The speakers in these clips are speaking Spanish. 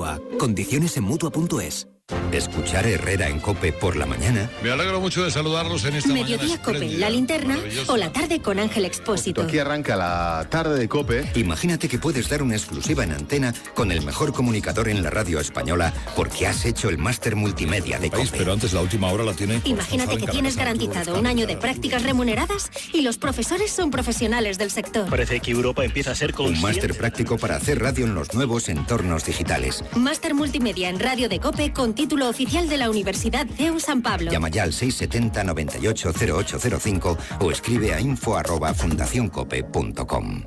Mutua. Condiciones en Mutua.es. Escuchar Herrera en COPE por la mañana. Me alegro mucho de saludarlos en esta Mediodía COPE, La Linterna o la tarde con Ángel Expósito. Aquí arranca la tarde de COPE. Imagínate que puedes dar una exclusiva en antena con el mejor comunicador en la radio española porque has hecho el máster multimedia de COPE. Pero antes la última hora la tiene. Imagínate que tienes garantizado un año de prácticas remuneradas y los profesores son profesionales del sector. Parece que Europa empieza a ser consciente. Un máster práctico para hacer radio en los nuevos entornos digitales. Máster multimedia en radio de COPE con título oficial de la Universidad CEU San Pablo. Llama ya al 670 98 0805 o escribe a info@fundacioncope.com.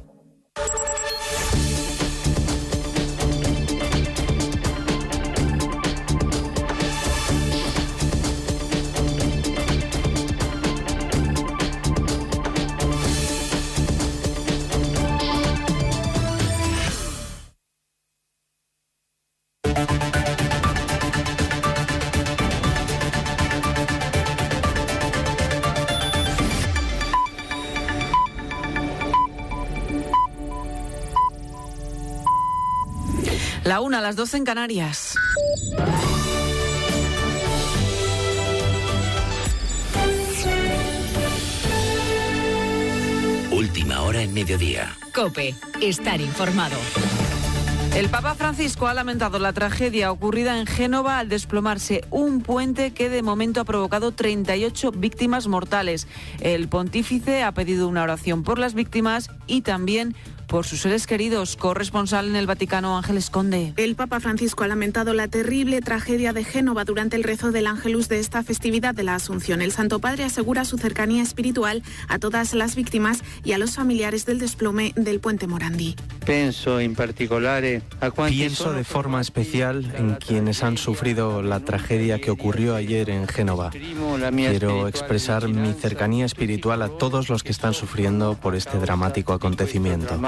La 1, a las 12 en Canarias. Última hora en mediodía. COPE. Estar informado. El Papa Francisco ha lamentado la tragedia ocurrida en Génova al desplomarse un puente que de momento ha provocado 38 víctimas mortales. El pontífice ha pedido una oración por las víctimas y también por sus seres queridos. Corresponsal en el Vaticano, Ángeles Conde. El Papa Francisco ha lamentado la terrible tragedia de Génova durante el rezo del Ángelus de esta festividad de la Asunción. El Santo Padre asegura su cercanía espiritual a todas las víctimas y a los familiares del desplome del puente Morandi. Pienso de forma especial en quienes han sufrido la tragedia que ocurrió ayer en Génova. Quiero expresar mi cercanía espiritual a todos los que están sufriendo por este dramático acontecimiento.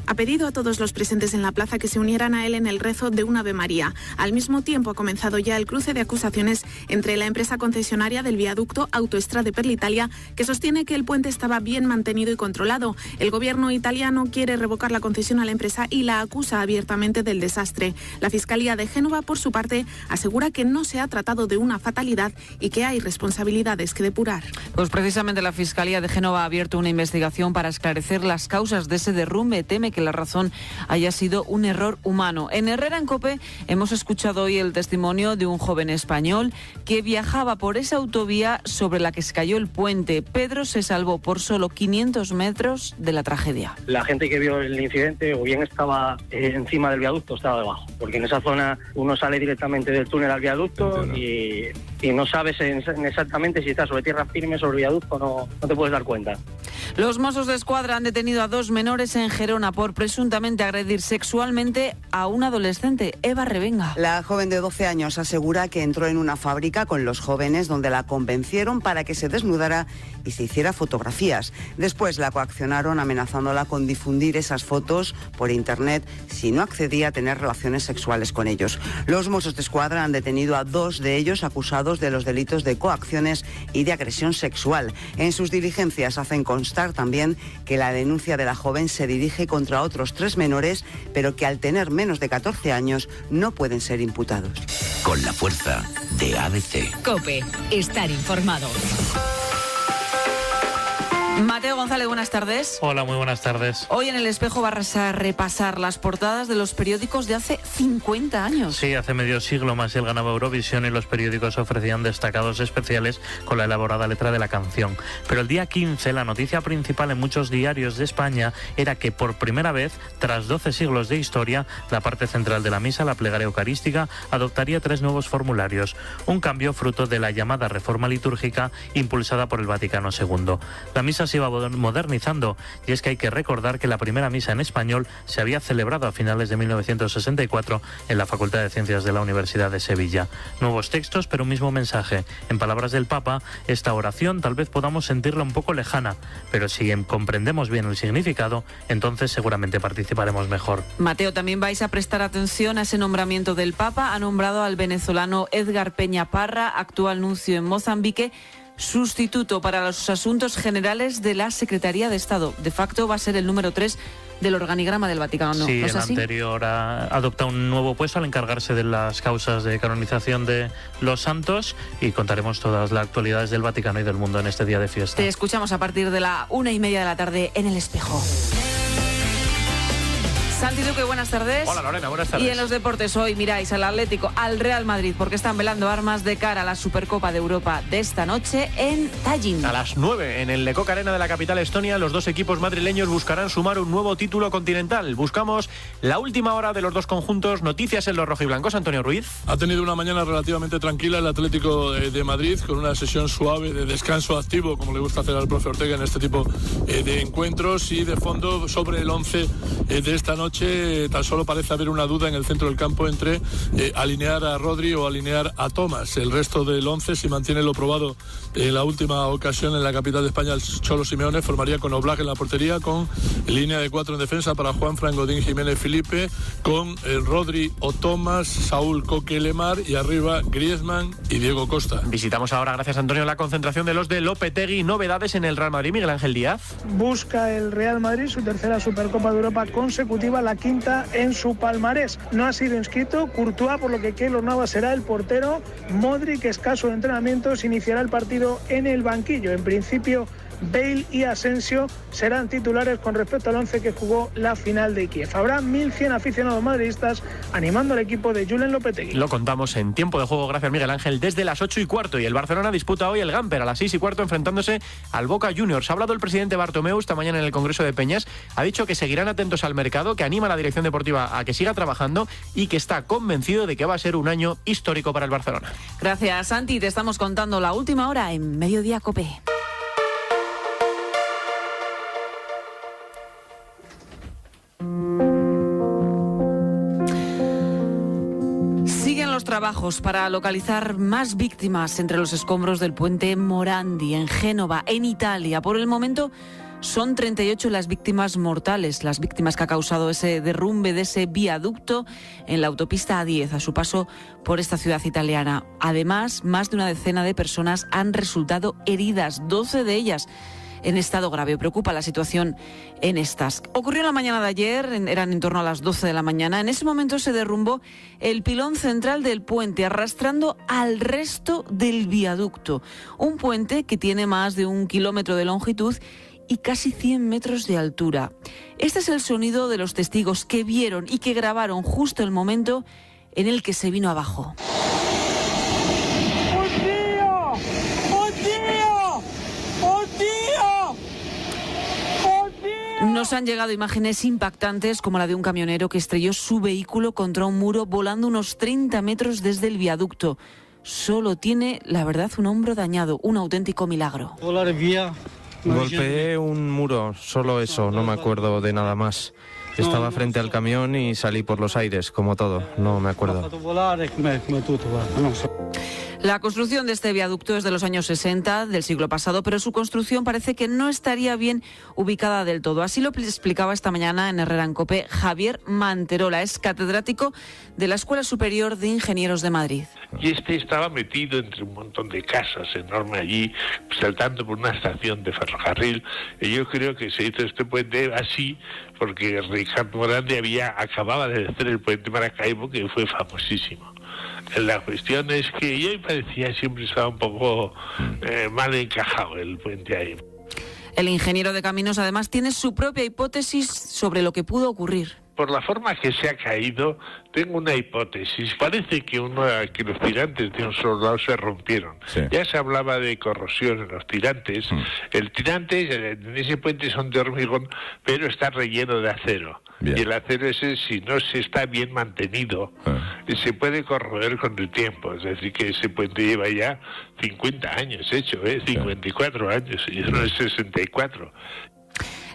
Ha pedido a todos los presentes en la plaza que se unieran a él en el rezo de un Ave María. Al mismo tiempo ha comenzado ya el cruce de acusaciones entre la empresa concesionaria del viaducto Autostrade per l'Italia, que sostiene que el puente estaba bien mantenido y controlado. El gobierno italiano quiere revocar la concesión a la empresa y la acusa abiertamente del desastre. La Fiscalía de Génova, por su parte, asegura que no se ha tratado de una fatalidad y que hay responsabilidades que depurar. Pues precisamente la Fiscalía de Génova ha abierto una investigación para esclarecer las causas de ese derrumbe. Teme que la razón haya sido un error humano. En Herrera en COPE hemos escuchado hoy el testimonio de un joven español que viajaba por esa autovía sobre la que se cayó el puente. Pedro se salvó por solo 500 metros de la tragedia. La gente que vio el incidente o bien estaba encima del viaducto o estaba debajo, porque en esa zona uno sale directamente del túnel al viaducto y no sabes exactamente si está sobre tierra firme, sobre el viaducto, no te puedes dar cuenta. Los Mossos de Escuadra han detenido a 2 menores en Gerona por presuntamente agredir sexualmente a un adolescente. Eva Revenga. La joven de 12 años asegura que entró en una fábrica con los jóvenes donde la convencieron para que se desnudara y se hiciera fotografías. Después la coaccionaron amenazándola con difundir esas fotos por internet si no accedía a tener relaciones sexuales con ellos. Los Mossos de Escuadra han detenido a 2 de ellos acusados de los delitos de coacciones y de agresión sexual. En sus diligencias hacen constar también que la denuncia de la joven se dirige contra otros 3 menores, pero que al tener menos de 14 años no pueden ser imputados. Con la fuerza de ABC. COPE. Estar informado. Mateo González, buenas tardes. Hola, muy buenas tardes. Hoy en El Espejo vas a repasar las portadas de los periódicos de hace 50 años. Sí, hace medio siglo Maciel ganaba Eurovisión y los periódicos ofrecían destacados especiales con la elaborada letra de la canción. Pero el día 15, la noticia principal en muchos diarios de España era que por primera vez, tras 12 siglos de historia, la parte central de la misa, la plegaria eucarística, adoptaría 3 nuevos formularios. Un cambio fruto de la llamada reforma litúrgica impulsada por el Vaticano II. La misa se iba modernizando y es que hay que recordar que la primera misa en español se había celebrado a finales de 1964 en la Facultad de Ciencias de la Universidad de Sevilla. Nuevos textos, pero un mismo mensaje. En palabras del Papa, esta oración tal vez podamos sentirla un poco lejana, pero si comprendemos bien el significado, entonces seguramente participaremos mejor. Mateo, también vais a prestar atención a ese nombramiento del Papa. Ha nombrado al venezolano Edgar Peña Parra, actual nuncio en Mozambique, sustituto para los asuntos generales de la Secretaría de Estado. De facto va a ser el número 3 del organigrama del Vaticano. Sí, ¿no es el así? anterior adopta un nuevo puesto al encargarse de las causas de canonización de los santos, y contaremos todas las actualidades del Vaticano y del mundo en este día de fiesta. Te escuchamos a partir de la 1:30 de la tarde en El Espejo. Santi Duque, buenas tardes. Hola Lorena, buenas tardes. Y en los deportes hoy miráis al Atlético, al Real Madrid, porque están velando armas de cara a la Supercopa de Europa de esta noche en Tallinn. A las 9, en el Lecoq Arena de la capital estonia, los dos equipos madrileños buscarán sumar un nuevo título continental. Buscamos la última hora de los dos conjuntos. Noticias en los rojiblancos. Antonio Ruiz. Ha tenido una mañana relativamente tranquila el Atlético de Madrid, con una sesión suave de descanso activo, como le gusta hacer al profe Ortega en este tipo de encuentros, y de fondo sobre el 11 de esta noche. Tan solo parece haber una duda en el centro del campo entre alinear a Rodri o alinear a Thomas. El resto del 11, si mantiene lo probado en la última ocasión en la capital de España, el Cholo Simeone formaría con Oblak en la portería, con línea de 4 en defensa para Juanfran, Godín, Jiménez, Felipe, con Rodri o Thomas, Saúl, Coque, Lemar, y arriba Griezmann y Diego Costa. Visitamos ahora, gracias Antonio, la concentración de los de Lopetegui. Novedades en el Real Madrid. Miguel Ángel Díaz. Busca el Real Madrid su tercera Supercopa de Europa consecutiva, la quinta en su palmarés. No ha sido inscrito Courtois, por lo que Keylor Navas será el portero. Modric, escaso de entrenamientos, iniciará el partido en el banquillo. En principio, Bale y Asensio serán titulares con respecto al 11 que jugó la final de Kiev. Habrá 1.100 aficionados madridistas animando al equipo de Julen Lopetegui. Lo contamos en tiempo de juego, gracias Miguel Ángel, desde las 8:15. Y el Barcelona disputa hoy el Gamper a las 6:15, enfrentándose al Boca Juniors. Ha hablado el presidente Bartomeu esta mañana en el Congreso de Peñas. Ha dicho que seguirán atentos al mercado, que anima a la dirección deportiva a que siga trabajando y que está convencido de que va a ser un año histórico para el Barcelona. Gracias, Santi. Te estamos contando la última hora en Mediodía COPE. Los trabajos para localizar más víctimas entre los escombros del puente Morandi en Génova, en Italia. Por el momento son 38 las víctimas mortales, las víctimas que ha causado ese derrumbe de ese viaducto en la autopista A10 a su paso por esta ciudad italiana. Además, más de una decena de personas han resultado heridas, 12 de ellas en estado grave. Preocupa la situación en estas. Ocurrió en la mañana de ayer, eran en torno a las 12 de la mañana. En ese momento se derrumbó el pilón central del puente, arrastrando al resto del viaducto. Un puente que tiene más de 1 kilómetro de longitud y casi 100 metros de altura. Este es el sonido de los testigos que vieron y que grabaron justo el momento en el que se vino abajo. Nos han llegado imágenes impactantes como la de un camionero que estrelló su vehículo contra un muro volando unos 30 metros desde el viaducto. Solo tiene, la verdad, un hombro dañado, un auténtico milagro. Golpeé un muro, solo eso, no me acuerdo de nada más. Estaba frente al camión y salí por los aires, como todo, no me acuerdo. La construcción de este viaducto es de los años 60 del siglo pasado, pero su construcción parece que no estaría bien ubicada del todo. Así lo explicaba esta mañana en Herrera en COPE Javier Manterola, es catedrático de la Escuela Superior de Ingenieros de Madrid. Y estaba metido entre un montón de casas enorme allí, saltando por una estación de ferrocarril. Y yo creo que se hizo este puente así porque Ricardo Morandi acababa de hacer el puente Maracaibo, que fue famosísimo. La cuestión es que yo me parecía siempre estaba un poco mal encajado el puente ahí. El ingeniero de caminos además tiene su propia hipótesis sobre lo que pudo ocurrir. Por la forma que se ha caído, tengo una hipótesis. Parece que los tirantes de un solo lado se rompieron. Sí. Ya se hablaba de corrosión en los tirantes. El tirante en ese puente son de hormigón, pero está relleno de acero. Bien. Y el acero ese, si no se está bien mantenido, se puede corroer con el tiempo. Es decir, que ese puente lleva ya 50 años hecho, 54 años, y no es 64.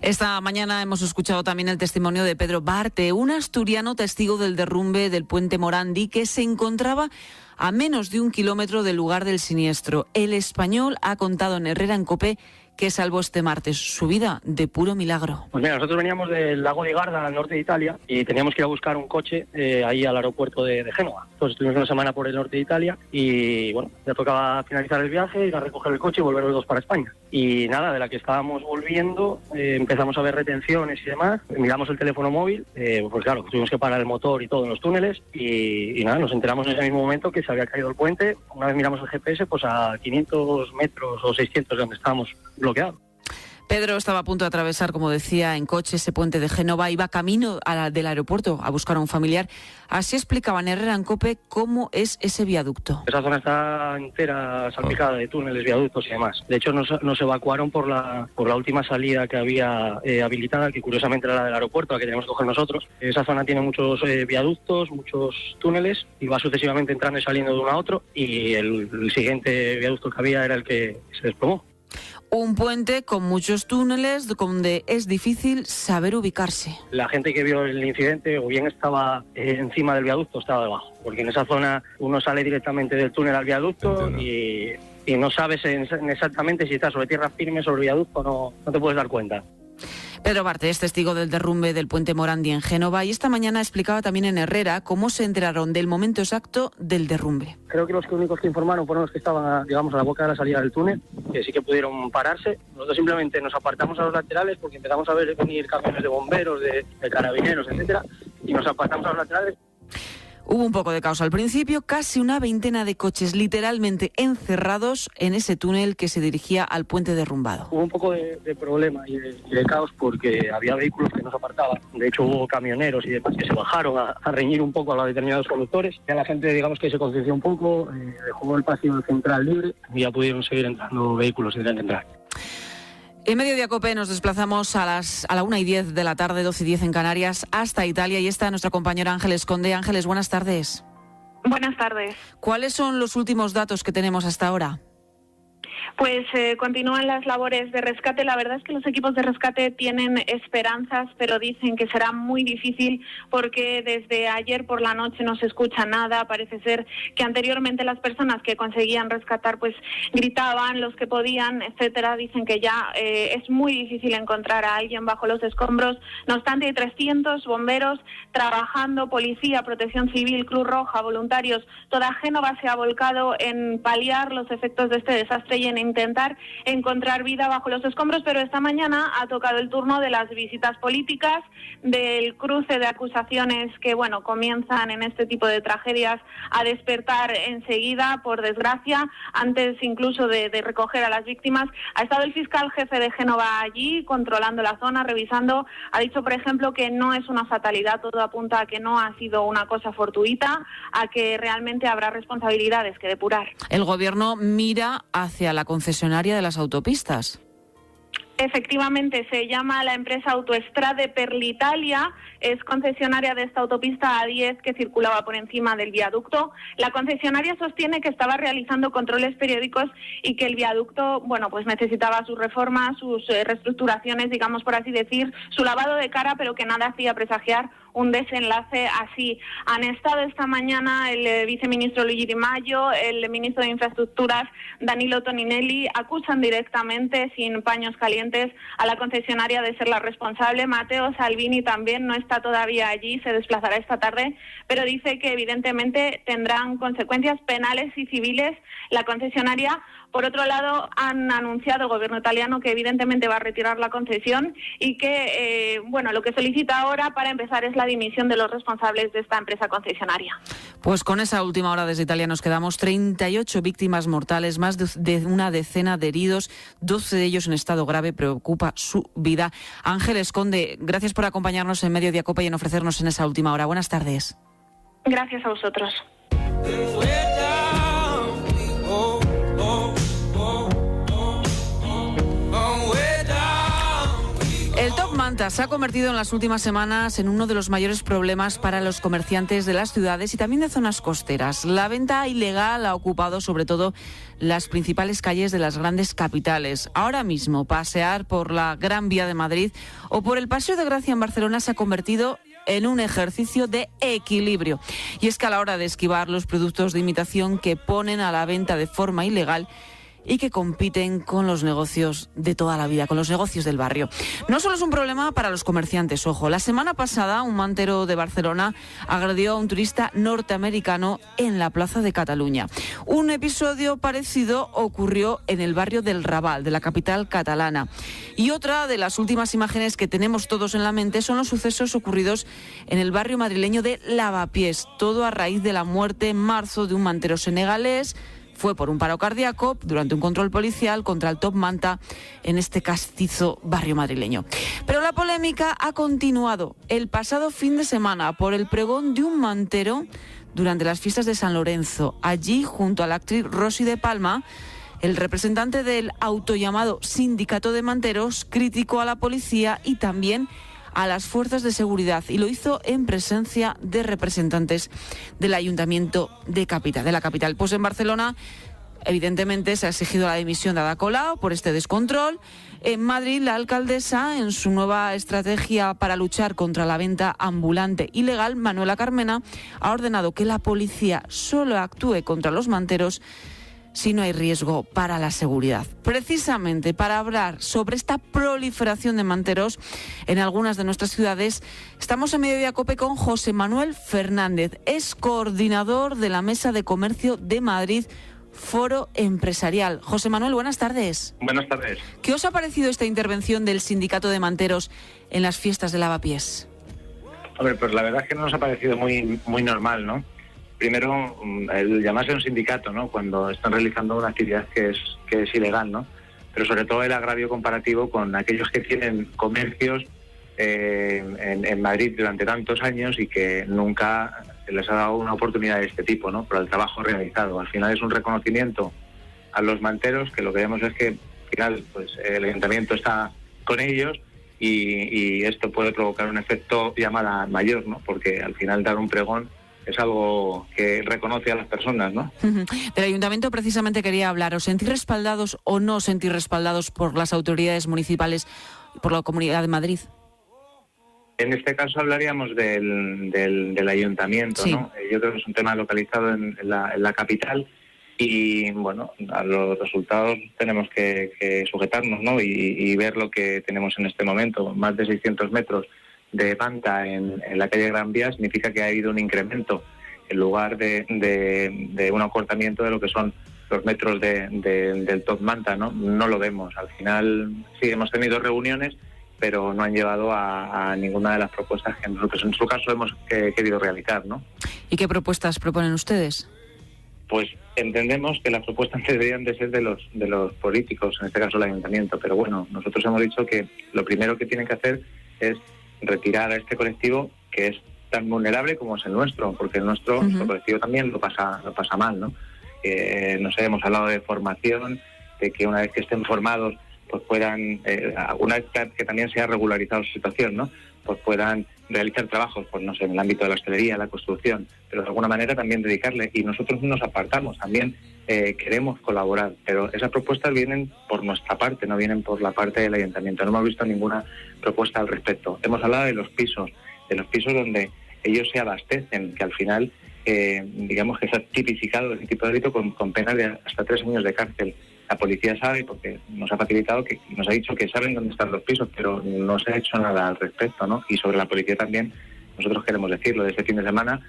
Esta mañana hemos escuchado también el testimonio de Pedro Barte, un asturiano testigo del derrumbe del puente Morandi que se encontraba a menos de 1 kilómetro del lugar del siniestro. El español ha contado en Herrera en COPE que salvó este martes su vida de puro milagro. Pues mira, nosotros veníamos del lago de Garda, al norte de Italia, y teníamos que ir a buscar un coche ahí al aeropuerto de Génova. Entonces estuvimos una semana por el norte de Italia y bueno, ya tocaba finalizar el viaje, ir a recoger el coche y volver los dos para España. Y nada, de la que estábamos volviendo, empezamos a ver retenciones y demás, miramos el teléfono móvil, pues claro, tuvimos que parar el motor y todo en los túneles y nada, nos enteramos en ese mismo momento que se había caído el puente. Una vez miramos el GPS, pues a 500 metros o 600 de donde estábamos bloqueados. Pedro estaba a punto de atravesar, como decía, en coche ese puente de Génova, iba camino del aeropuerto a buscar a un familiar. Así explicaba en Herrera en COPE cómo es ese viaducto. Esa zona está entera salpicada de túneles, viaductos y demás. De hecho, nos evacuaron por la última salida que había habilitada, que curiosamente era la del aeropuerto, la que teníamos que coger nosotros. Esa zona tiene muchos viaductos, muchos túneles, y va sucesivamente entrando y saliendo de uno a otro, y el siguiente viaducto que había era el que se desplomó. Un puente con muchos túneles donde es difícil saber ubicarse. La gente que vio el incidente o bien estaba encima del viaducto o estaba debajo, porque en esa zona uno sale directamente del túnel al viaducto y no sabes exactamente si estás sobre tierra firme, sobre el viaducto, no te puedes dar cuenta. Pedro Barte es testigo del derrumbe del puente Morandi en Génova y esta mañana explicaba también en Herrera cómo se enteraron del momento exacto del derrumbe. Creo que los únicos que informaron fueron los que estaban a la boca de la salida del túnel, que sí que pudieron pararse. Nosotros simplemente nos apartamos a los laterales porque empezamos a ver venir camiones de bomberos, de carabineros, etcétera, y nos apartamos a los laterales. Hubo un poco de caos al principio, casi una veintena de coches literalmente encerrados en ese túnel que se dirigía al puente derrumbado. Hubo un poco de problema y de caos porque había vehículos que no se apartaban. De hecho, hubo camioneros y demás que se bajaron a reñir un poco a los determinados conductores. Ya la gente, digamos, que se concienciou un poco, dejó el pasillo central libre y ya pudieron seguir entrando vehículos sin tener que entrar. En Mediodía COPE nos desplazamos a la 1:10 de la tarde, 12:10 en Canarias, hasta Italia, y está nuestra compañera Ángeles Conde. Ángeles, buenas tardes. Buenas tardes. ¿Cuáles son los últimos datos que tenemos hasta ahora? Pues continúan las labores de rescate. La verdad es que los equipos de rescate tienen esperanzas, pero dicen que será muy difícil porque desde ayer por la noche no se escucha nada. Parece ser que anteriormente las personas que conseguían rescatar pues gritaban, los que podían, etcétera. Dicen que ya es muy difícil encontrar a alguien bajo los escombros. No obstante, hay 300 bomberos trabajando, policía, protección civil, Cruz Roja, voluntarios. Toda Génova se ha volcado en paliar los efectos de este desastre y en intentar encontrar vida bajo los escombros, pero esta mañana ha tocado el turno de las visitas políticas, del cruce de acusaciones que, bueno, comienzan en este tipo de tragedias a despertar enseguida, por desgracia, antes incluso de recoger a las víctimas. Ha estado el fiscal jefe de Génova allí, controlando la zona, revisando. Ha dicho, por ejemplo, que no es una fatalidad, todo apunta a que no ha sido una cosa fortuita, a que realmente habrá responsabilidades que depurar. El gobierno mira hacia la concesionaria de las autopistas. Efectivamente, se llama la empresa Autostrade per l'Italia, es concesionaria de esta autopista A10 que circulaba por encima del viaducto. La concesionaria sostiene que estaba realizando controles periódicos y que el viaducto, bueno, pues necesitaba sus reformas, sus reestructuraciones, digamos por así decir, su lavado de cara, pero que nada hacía presagiar un desenlace así. Han estado esta mañana el viceministro Luigi Di Maio, el ministro de Infraestructuras Danilo Toninelli, acusan directamente, sin paños calientes, a la concesionaria de ser la responsable. Matteo Salvini también no está todavía allí, se desplazará esta tarde, pero dice que evidentemente tendrán consecuencias penales y civiles la concesionaria. Por otro lado, han anunciado el gobierno italiano que evidentemente va a retirar la concesión y que, bueno, lo que solicita ahora para empezar es la dimisión de los responsables de esta empresa concesionaria. Pues con esa última hora desde Italia nos quedamos. 38 víctimas mortales, más de una decena de heridos, 12 de ellos en estado grave, preocupa su vida. Ángeles Conde, gracias por acompañarnos en Mediodía COPE y en ofrecernos en esa última hora. Buenas tardes. Gracias a vosotros. El top manta se ha convertido en las últimas semanas en uno de los mayores problemas para los comerciantes de las ciudades y también de zonas costeras. La venta ilegal ha ocupado sobre todo las principales calles de las grandes capitales. Ahora mismo, pasear por la Gran Vía de Madrid o por el Paseo de Gracia en Barcelona se ha convertido en un ejercicio de equilibrio. Y es que a la hora de esquivar los productos de imitación que ponen a la venta de forma ilegal y que compiten con los negocios de toda la vida, con los negocios del barrio. No solo es un problema para los comerciantes, ojo. La semana pasada un mantero de Barcelona agredió a un turista norteamericano en la Plaza de Cataluña. Un episodio parecido ocurrió en el barrio del Raval, de la capital catalana. Y otra de las últimas imágenes que tenemos todos en la mente son los sucesos ocurridos en el barrio madrileño de Lavapiés, todo a raíz de la muerte en marzo de un mantero senegalés. Fue por un paro cardíaco durante un control policial contra el top manta en este castizo barrio madrileño. Pero la polémica ha continuado el pasado fin de semana por el pregón de un mantero durante las fiestas de San Lorenzo. Allí, junto a la actriz Rosy de Palma, el representante del autollamado Sindicato de Manteros criticó a la policía y también a las fuerzas de seguridad, y lo hizo en presencia de representantes del Ayuntamiento de la capital. Pues en Barcelona, evidentemente, se ha exigido la dimisión de Ada Colau por este descontrol. En Madrid, la alcaldesa, en su nueva estrategia para luchar contra la venta ambulante ilegal, Manuela Carmena, ha ordenado que la policía solo actúe contra los manteros si no hay riesgo para la seguridad. Precisamente para hablar sobre esta proliferación de manteros en algunas de nuestras ciudades, estamos en Mediodía COPE con José Manuel Fernández, es coordinador de la Mesa de Comercio de Madrid, Foro Empresarial. José Manuel, buenas tardes. Buenas tardes. ¿Qué os ha parecido esta intervención del Sindicato de Manteros en las fiestas de Lavapiés? Hombre, pues la verdad es que no nos ha parecido muy normal, ¿no? Primero, el llamarse un sindicato, ¿no?, cuando están realizando una actividad que es ilegal, ¿no? Pero sobre todo el agravio comparativo con aquellos que tienen comercios en Madrid durante tantos años y que nunca se les ha dado una oportunidad de este tipo, ¿no?, por el trabajo realizado. Al final es un reconocimiento a los manteros, que lo que vemos es que al final pues el ayuntamiento está con ellos y esto puede provocar un efecto llamada mayor, ¿no?, porque al final dar un pregón es algo que reconoce a las personas, ¿no? Del ayuntamiento precisamente quería hablar. ¿Os sentís respaldados o no sentís respaldados por las autoridades municipales y por la Comunidad de Madrid? En este caso hablaríamos del ayuntamiento, sí, ¿no? Yo creo que es un tema localizado en la capital y, bueno, a los resultados tenemos que sujetarnos, ¿no? Y ver lo que tenemos en este momento. Más de 600 metros de manta en la calle Gran Vía significa que ha habido un incremento en lugar de un acortamiento de lo que son los metros del top manta, ¿no? No lo vemos. Al final sí hemos tenido reuniones, pero no han llevado a ninguna de las propuestas que nosotros en su caso hemos querido realizar, ¿no? ¿Y qué propuestas proponen ustedes? Pues entendemos que las propuestas deberían de ser de los políticos, en este caso el ayuntamiento, pero bueno, nosotros hemos dicho que lo primero que tienen que hacer es retirar a este colectivo que es tan vulnerable como es el nuestro, porque nuestro colectivo también lo pasa mal, ¿no? No sé, hemos hablado de formación, de que una vez que estén formados, pues puedan, una vez que también se ha regularizado su situación, ¿no?, pues puedan realizar trabajos, pues no sé, en el ámbito de la hostelería, la construcción, pero de alguna manera también dedicarle. Y nosotros no nos apartamos, también queremos colaborar, pero esas propuestas vienen por nuestra parte, no vienen por la parte del ayuntamiento. No hemos visto ninguna propuesta al respecto. Hemos hablado de los pisos donde ellos se abastecen, que al final, digamos que se ha tipificado ese tipo de delito con penas de hasta 3 años de cárcel. La policía sabe, porque nos ha facilitado, que nos ha dicho que saben dónde están los pisos, pero no se ha hecho nada al respecto, ¿no? Y sobre la policía también, nosotros queremos decirlo, de este fin de semana,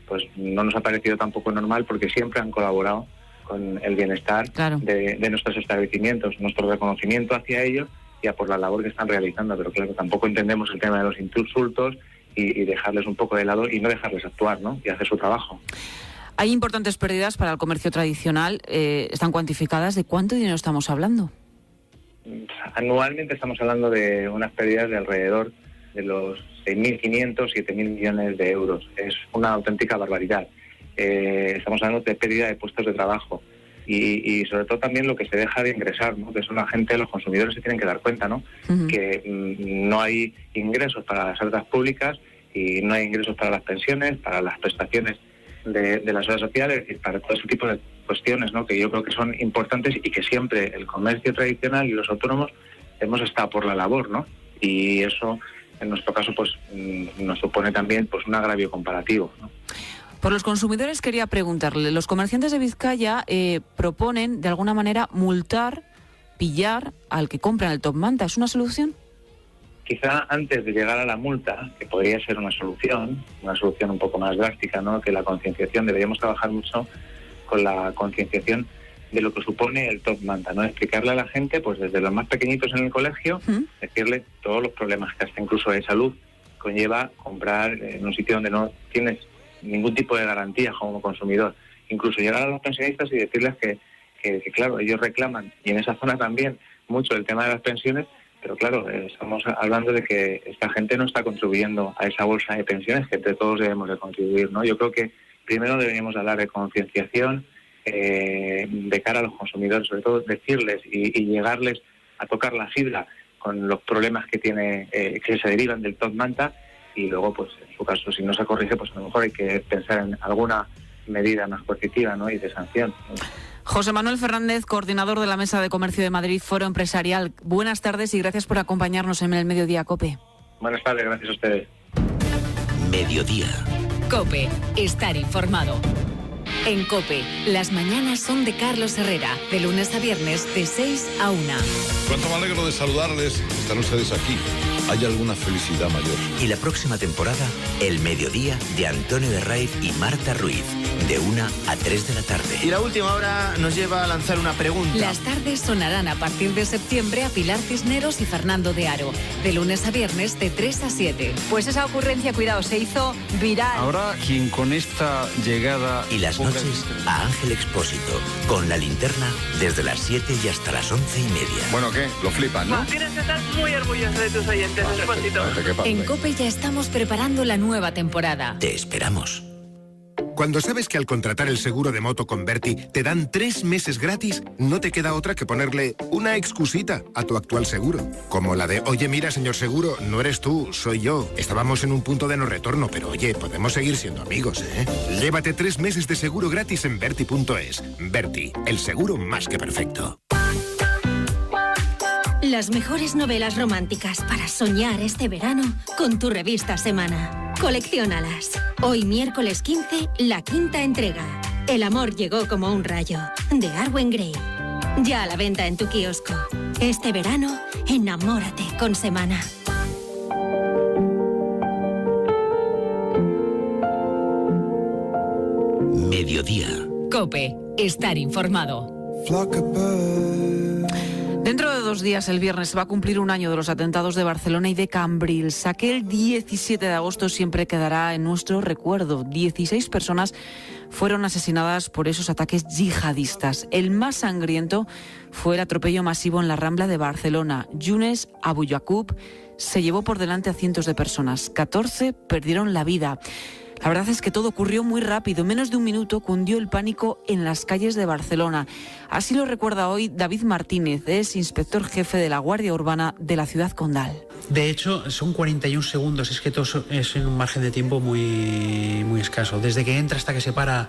pues no nos ha parecido tampoco normal, porque siempre han colaborado con el bienestar, claro, de nuestros establecimientos, nuestro reconocimiento hacia ellos y a por la labor que están realizando, pero claro, tampoco entendemos el tema de los insultos y dejarles un poco de lado y no dejarles actuar, ¿no?, y hacer su trabajo. Hay importantes pérdidas para el comercio tradicional, están cuantificadas. ¿De cuánto dinero estamos hablando? Anualmente estamos hablando de unas pérdidas de alrededor de los 6.500, 7.000 millones de euros. Es una auténtica barbaridad. Estamos hablando de pérdida de puestos de trabajo y sobre todo también lo que se deja de ingresar, ¿no?, que eso la gente, los consumidores se tienen que dar cuenta, ¿no?, que no hay ingresos para las arcas públicas y no hay ingresos para las pensiones, para las prestaciones de la seguridad social, es decir, para todo ese tipo de cuestiones, ¿no?, que yo creo que son importantes y que siempre el comercio tradicional y los autónomos hemos estado por la labor, ¿no? Y eso, en nuestro caso, pues nos supone también pues un agravio comparativo, ¿no? Por los consumidores quería preguntarle, los comerciantes de Vizcaya proponen de alguna manera pillar al que compra en el Top Manta. ¿Es una solución? Quizá antes de llegar a la multa, que podría ser una solución un poco más drástica, ¿no? Que la concienciación, deberíamos trabajar mucho con la concienciación de lo que supone el Top Manta, ¿no? Explicarle a la gente, pues desde los más pequeñitos en el colegio, decirle todos los problemas que hasta incluso de salud conlleva comprar en un sitio donde no tienes ningún tipo de garantía como consumidor. Incluso llegar a los pensionistas y decirles que claro, ellos reclaman, y en esa zona también, mucho el tema de las pensiones, pero claro, estamos hablando de que esta gente no está contribuyendo a esa bolsa de pensiones que entre todos debemos de contribuir, ¿no? Yo creo que primero deberíamos hablar de concienciación de cara a los consumidores, sobre todo decirles y llegarles a tocar la fibra con los problemas que tiene, que se derivan del Top Manta, y luego, pues en su caso, si no se corrige, pues a lo mejor hay que pensar en alguna medida más coercitiva, ¿no? Y de sanción, ¿no? José Manuel Fernández, coordinador de la Mesa de Comercio de Madrid, Foro Empresarial. Buenas tardes y gracias por acompañarnos en el Mediodía COPE. Buenas tardes, gracias a ustedes. Mediodía. COPE, estar informado. En COPE, las mañanas son de Carlos Herrera, de lunes a viernes de 6 a 1. Cuánto me alegro de saludarles, están ustedes aquí. ¿Hay alguna felicidad mayor? Y la próxima temporada, El Mediodía de Antonio de Raiz y Marta Ruiz, de 1 a 3 de la tarde. Y la última hora nos lleva a lanzar una pregunta. Las tardes sonarán a partir de septiembre a Pilar Cisneros y Fernando de Aro, de lunes a viernes de 3 a 7. Pues esa ocurrencia, cuidado, se hizo viral. Ahora, quien con esta llegada... Y las noches a Ángel Expósito, con La Linterna, desde las 7 y hasta las 11:30. Bueno, ¿qué? Lo flipan, ¿no? Tienes que estar muy orgulloso de tus oyentes, Expósito. En COPE ya estamos preparando la nueva temporada. Te esperamos. Cuando sabes que al contratar el seguro de moto con Berti te dan 3 meses gratis, no te queda otra que ponerle una excusita a tu actual seguro. Como la de, oye, mira, señor seguro, no eres tú, soy yo. Estábamos en un punto de no retorno, pero oye, podemos seguir siendo amigos, ¿eh? Llévate 3 meses de seguro gratis en Berti.es. Berti, el seguro más que perfecto. Las mejores novelas románticas para soñar este verano con tu revista Semana. Colecciónalas. Hoy miércoles 15, la 5ª entrega. El amor llegó como un rayo, de Arwen Grey. Ya a la venta en tu kiosco. Este verano, enamórate con Semana. Mediodía. COPE, estar informado. Dentro de 2 días, el viernes, se va a cumplir 1 año de los atentados de Barcelona y de Cambrils. Aquel 17 de agosto siempre quedará en nuestro recuerdo. 16 personas fueron asesinadas por esos ataques yihadistas. El más sangriento fue el atropello masivo en la Rambla de Barcelona. Younes Abu Yaqub se llevó por delante a cientos de personas. 14 perdieron la vida. La verdad es que todo ocurrió muy rápido. En menos de 1 minuto cundió el pánico en las calles de Barcelona. Así lo recuerda hoy David Martínez, es inspector jefe de la Guardia Urbana de la ciudad condal. De hecho, son 41 segundos, es que todo es en un margen de tiempo muy escaso. Desde que entra hasta que se para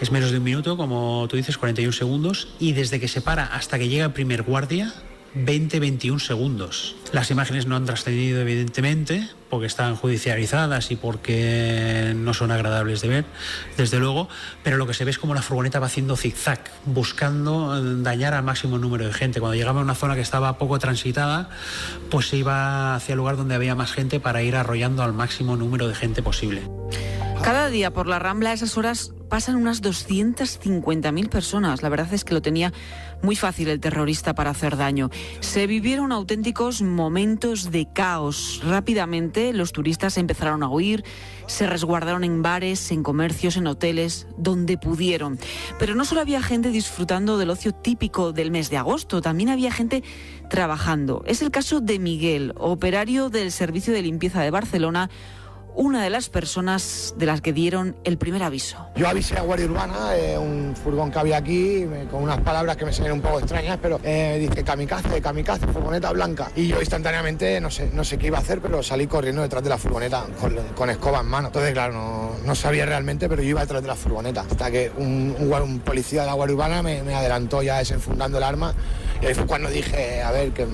es menos de 1 minuto, como tú dices, 41 segundos. Y desde que se para hasta que llega el primer guardia, 20-21 segundos. Las imágenes no han trascendido, evidentemente, porque están judicializadas y porque no son agradables de ver, desde luego, pero lo que se ve es como la furgoneta va haciendo zigzag, buscando dañar al máximo número de gente. Cuando llegaba a una zona que estaba poco transitada, pues se iba hacia el lugar donde había más gente para ir arrollando al máximo número de gente posible. Cada día por la Rambla a esas horas pasan unas 250.000 personas. La verdad es que lo tenía muy fácil el terrorista para hacer daño. Se vivieron auténticos momentos de caos. Rápidamente los turistas empezaron a huir, se resguardaron en bares, en comercios, en hoteles, donde pudieron. Pero no solo había gente disfrutando del ocio típico del mes de agosto, también había gente trabajando. Es el caso de Miguel, operario del Servicio de Limpieza de Barcelona, una de las personas de las que dieron el primer aviso. Yo avisé a Guardia Urbana, un furgón que había aquí, con unas palabras que me salieron un poco extrañas, pero dice kamikaze, furgoneta blanca. Y yo instantáneamente, no sé qué iba a hacer, pero salí corriendo detrás de la furgoneta con escoba en mano. Entonces, claro, no sabía realmente, pero yo iba detrás de la furgoneta. Hasta que un policía de la Guardia Urbana me adelantó ya desenfundando el arma. Y ahí fue cuando dije, a ver, ¿qué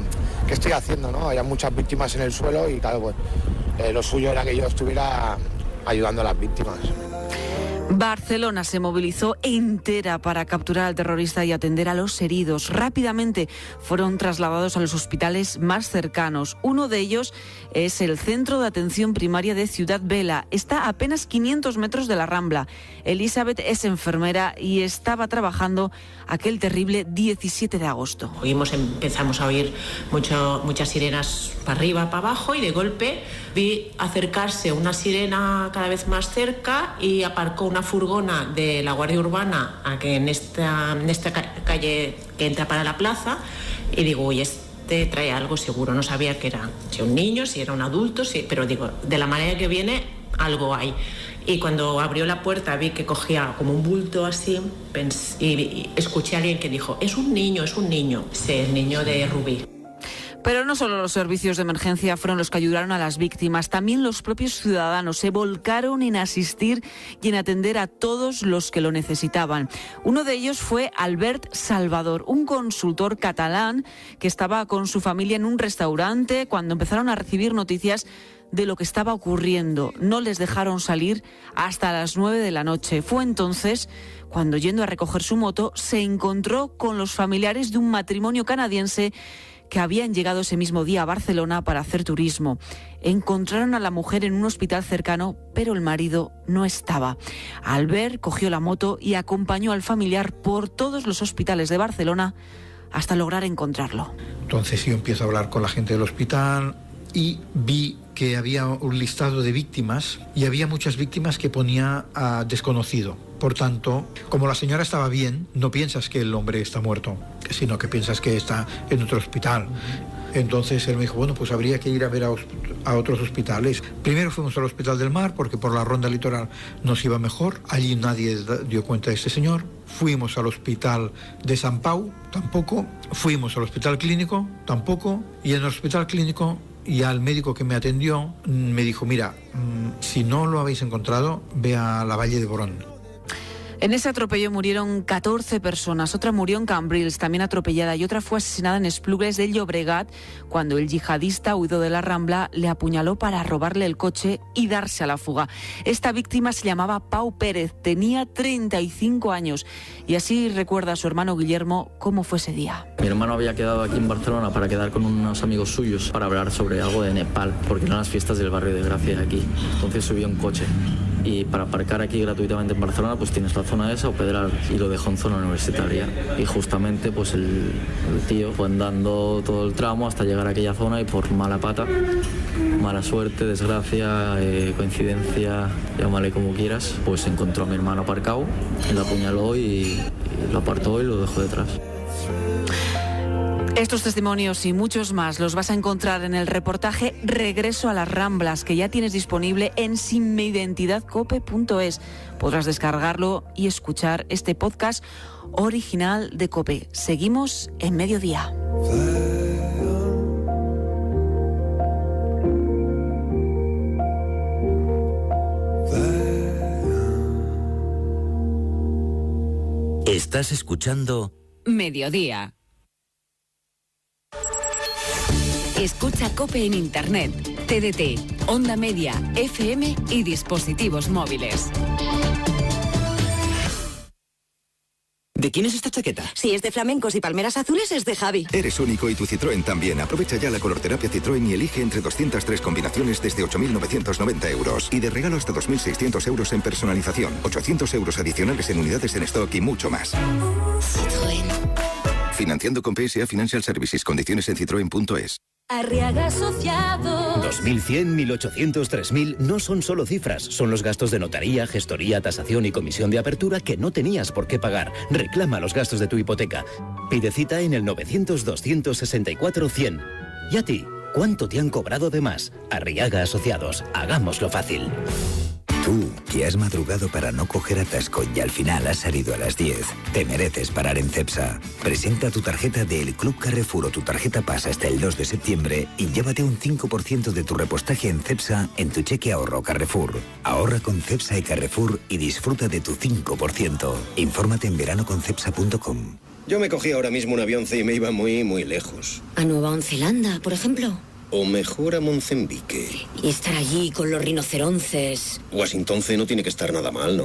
estoy haciendo? ¿No? Había muchas víctimas en el suelo y claro, pues lo suyo era que yo estuviera ayudando a las víctimas. Barcelona se movilizó entera para capturar al terrorista y atender a los heridos. Rápidamente fueron trasladados a los hospitales más cercanos. Uno de ellos es el Centro de Atención Primaria de Ciudad Vela. Está a apenas 500 metros de la Rambla. Elizabeth es enfermera y estaba trabajando aquel terrible 17 de agosto. Empezamos a oír muchas sirenas para arriba, para abajo, y de golpe vi acercarse una sirena cada vez más cerca y aparcó una furgona de la Guardia Urbana en esta calle que entra para la plaza, y digo, uy, este trae algo seguro. No sabía que era, si un niño, si era un adulto, pero digo, de la manera que viene, algo hay. Y cuando abrió la puerta vi que cogía como un bulto así, y escuché a alguien que dijo, es un niño, sí, el niño de Rubí. Pero no solo los servicios de emergencia fueron los que ayudaron a las víctimas, también los propios ciudadanos se volcaron en asistir y en atender a todos los que lo necesitaban. Uno de ellos fue Albert Salvador, un consultor catalán que estaba con su familia en un restaurante cuando empezaron a recibir noticias de lo que estaba ocurriendo. No les dejaron salir hasta las 9 de la noche. Fue entonces cuando, yendo a recoger su moto, se encontró con los familiares de un matrimonio canadiense que habían llegado ese mismo día a Barcelona para hacer turismo. Encontraron a la mujer en un hospital cercano, pero el marido no estaba. Albert cogió la moto y acompañó al familiar por todos los hospitales de Barcelona hasta lograr encontrarlo. Entonces yo empiezo a hablar con la gente del hospital y vi que había un listado de víctimas y había muchas víctimas que ponía a desconocido. Por tanto, como la señora estaba bien, no piensas que el hombre está muerto, sino que piensas que está en otro hospital. Entonces él me dijo, bueno, pues habría que ir a ver a otros hospitales. Primero fuimos al Hospital del Mar, porque por la ronda litoral nos iba mejor. Allí nadie dio cuenta de este señor. Fuimos al Hospital de Sant Pau, tampoco. Fuimos al Hospital Clínico, tampoco. Y en el Hospital Clínico, y al médico que me atendió me dijo, mira, si no lo habéis encontrado, ve a la Valle de Borón. En ese atropello murieron 14 personas, otra murió en Cambrils, también atropellada, y otra fue asesinada en Esplugues del Llobregat, cuando el yihadista, huido de la Rambla, le apuñaló para robarle el coche y darse a la fuga. Esta víctima se llamaba Pau Pérez, tenía 35 años, y así recuerda a su hermano Guillermo cómo fue ese día. Mi hermano había quedado aquí en Barcelona para quedar con unos amigos suyos para hablar sobre algo de Nepal, porque eran las fiestas del barrio de Gracia de aquí. Entonces subió un coche. Y para aparcar aquí gratuitamente en Barcelona, pues tienes la zona esa o Pedral, y lo dejó en zona universitaria. Y justamente pues el tío fue andando todo el tramo hasta llegar a aquella zona, y por mala pata, mala suerte, desgracia, coincidencia, llámale como quieras, pues encontró a mi hermano aparcado, lo apuñaló y lo apartó y lo dejó detrás. Estos testimonios y muchos más los vas a encontrar en el reportaje Regreso a las Ramblas, que ya tienes disponible en sinmiidentidadcope.es. Podrás descargarlo y escuchar este podcast original de COPE. Seguimos en Mediodía. Estás escuchando Mediodía. Escucha COPE en Internet, TDT, Onda Media, FM y dispositivos móviles. ¿De quién es esta chaqueta? Si es de flamencos y palmeras azules, es de Javi. Eres único y tu Citroën también. Aprovecha ya la colorterapia Citroën y elige entre 203 combinaciones desde 8.990 euros. Y de regalo hasta 2.600 euros en personalización, 800 euros adicionales en unidades en stock y mucho más. Citroën. Financiando con PSA Financial Services. Condiciones en citroen.es. Arriaga Asociados. 2100, 1800, 3000 no son solo cifras, son los gastos de notaría, gestoría, tasación y comisión de apertura que no tenías por qué pagar. Reclama los gastos de tu hipoteca. Pide cita en el 900-264-100. ¿Y a ti? ¿Cuánto te han cobrado de más? Arriaga Asociados. Hagámoslo fácil. Tú, que has madrugado para no coger atasco y al final has salido a las 10, te mereces parar en Cepsa. Presenta tu tarjeta del Club Carrefour o tu tarjeta PAS hasta el 2 de septiembre y llévate un 5% de tu repostaje en Cepsa en tu cheque ahorro Carrefour. Ahorra con Cepsa y Carrefour y disfruta de tu 5%. Infórmate en veranoconcepsa.com. Yo me cogí ahora mismo un avión y me iba muy, muy lejos. ¿A Nueva Zelanda, por ejemplo? O mejor a Mozambique. Y estar allí con los rinocerontes. Washington C no tiene que estar nada mal, ¿no?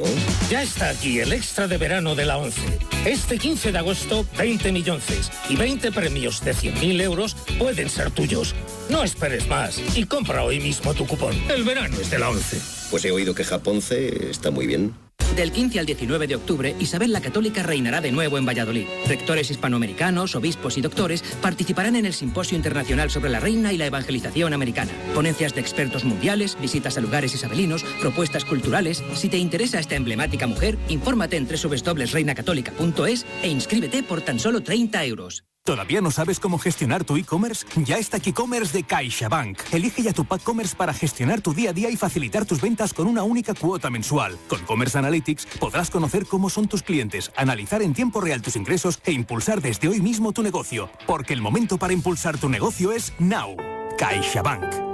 Ya está aquí el extra de verano de la 11. Este 15 de agosto, 20 millones y 20 premios de 100.000 euros pueden ser tuyos. No esperes más y compra hoy mismo tu cupón. El verano es de la 11. Pues he oído que Japón C está muy bien. Del 15 al 19 de octubre, Isabel la Católica reinará de nuevo en Valladolid. Rectores hispanoamericanos, obispos y doctores participarán en el Simposio Internacional sobre la Reina y la Evangelización Americana. Ponencias de expertos mundiales, visitas a lugares isabelinos, propuestas culturales. Si te interesa esta emblemática mujer, infórmate en www.reinacatólica.es e inscríbete por tan solo 30 euros. ¿Todavía no sabes cómo gestionar tu e-commerce? Ya está KiCommerce de CaixaBank. Elige ya tu pack commerce para gestionar tu día a día y facilitar tus ventas con una única cuota mensual. Con Commerce Analytics podrás conocer cómo son tus clientes, analizar en tiempo real tus ingresos e impulsar desde hoy mismo tu negocio. Porque el momento para impulsar tu negocio es now. CaixaBank.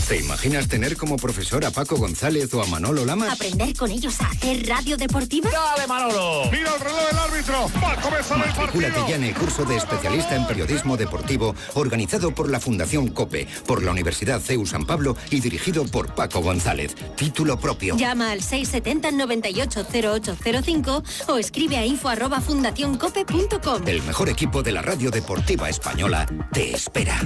¿Te imaginas tener como profesor a Paco González o a Manolo Lama? ¿Aprender con ellos a hacer radio deportiva? ¡Dale, Manolo! ¡Mira el reloj del árbitro! ¡Va a comenzar el partido! Matricúlate ya en el curso de especialista en periodismo deportivo organizado por la Fundación COPE, por la Universidad CEU San Pablo y dirigido por Paco González. Título propio. Llama al 670 98 0805 o escribe a info@fundacioncope.com. El mejor equipo de la radio deportiva española te espera.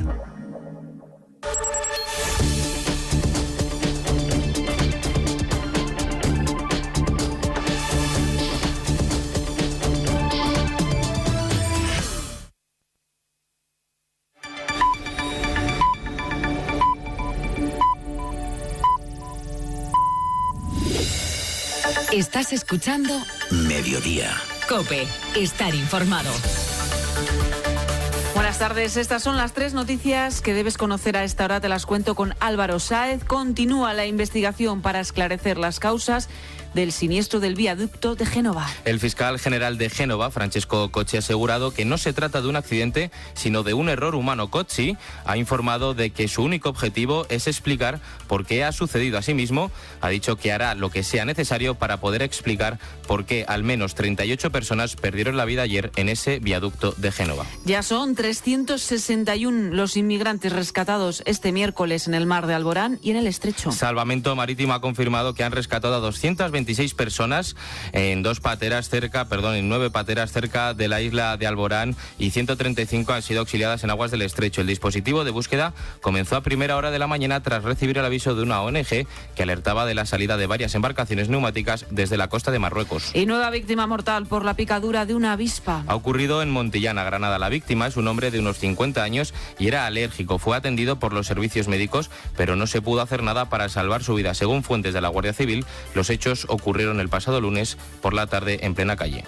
Estás escuchando Mediodía. COPE. Estar informado. Buenas tardes, estas son las 3 noticias que debes conocer a esta hora. Te las cuento con Álvaro Sáez. Continúa la investigación para esclarecer las causas del siniestro del viaducto de Génova. El fiscal general de Génova, Francesco Cocci, ha asegurado que no se trata de un accidente, sino de un error humano. Cocci ha informado de que su único objetivo es explicar por qué ha sucedido a sí mismo. Ha dicho que hará lo que sea necesario para poder explicar por qué al menos 38 personas perdieron la vida ayer en ese viaducto de Génova. Ya son 361 los inmigrantes rescatados este miércoles en el mar de Alborán y en el Estrecho. Salvamento Marítimo ha confirmado que han rescatado a 226 personas en 9 pateras cerca de la isla de Alborán y 135 han sido auxiliadas en aguas del Estrecho. El dispositivo de búsqueda comenzó a primera hora de la mañana tras recibir el aviso de una ONG que alertaba de la salida de varias embarcaciones neumáticas desde la costa de Marruecos. Y nueva víctima mortal por la picadura de una avispa. Ha ocurrido en Montillana, Granada. La víctima es un hombre de unos 50 años y era alérgico. Fue atendido por los servicios médicos, pero no se pudo hacer nada para salvar su vida. Según fuentes de la Guardia Civil, los hechos ocurrieron el pasado lunes por la tarde en plena calle.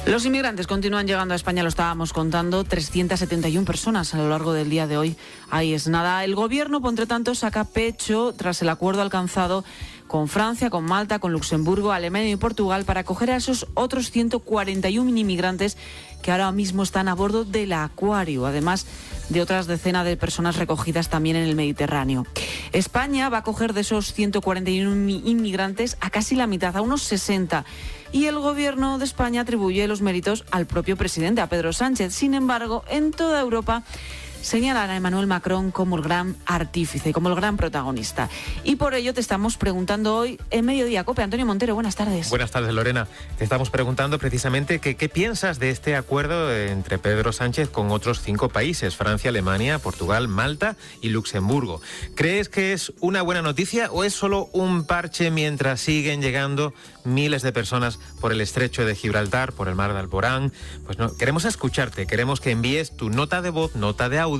Los inmigrantes continúan llegando a España, lo estábamos contando, 371 personas a lo largo del día de hoy. Ahí es nada. El gobierno, por entre tanto, saca pecho tras el acuerdo alcanzado con Francia, con Malta, con Luxemburgo, Alemania y Portugal para acoger a esos otros 141 inmigrantes que ahora mismo están a bordo del Aquarius, además de otras decenas de personas recogidas también en el Mediterráneo. España va a acoger de esos 141 inmigrantes a casi la mitad, a unos 60. Y el gobierno de España atribuye los méritos al propio presidente, a Pedro Sánchez. Sin embargo, en toda Europa señalan a Emmanuel Macron como el gran artífice, como el gran protagonista. Y por ello te estamos preguntando hoy en Mediodía COPE. Antonio Montero, buenas tardes. Buenas tardes, Lorena. Te estamos preguntando precisamente qué piensas de este acuerdo entre Pedro Sánchez con otros 5 países, Francia, Alemania, Portugal, Malta y Luxemburgo. ¿Crees que es una buena noticia o es solo un parche mientras siguen llegando miles de personas por el estrecho de Gibraltar, por el mar de Alborán? Pues no, queremos escucharte, queremos que envíes tu nota de voz, nota de audio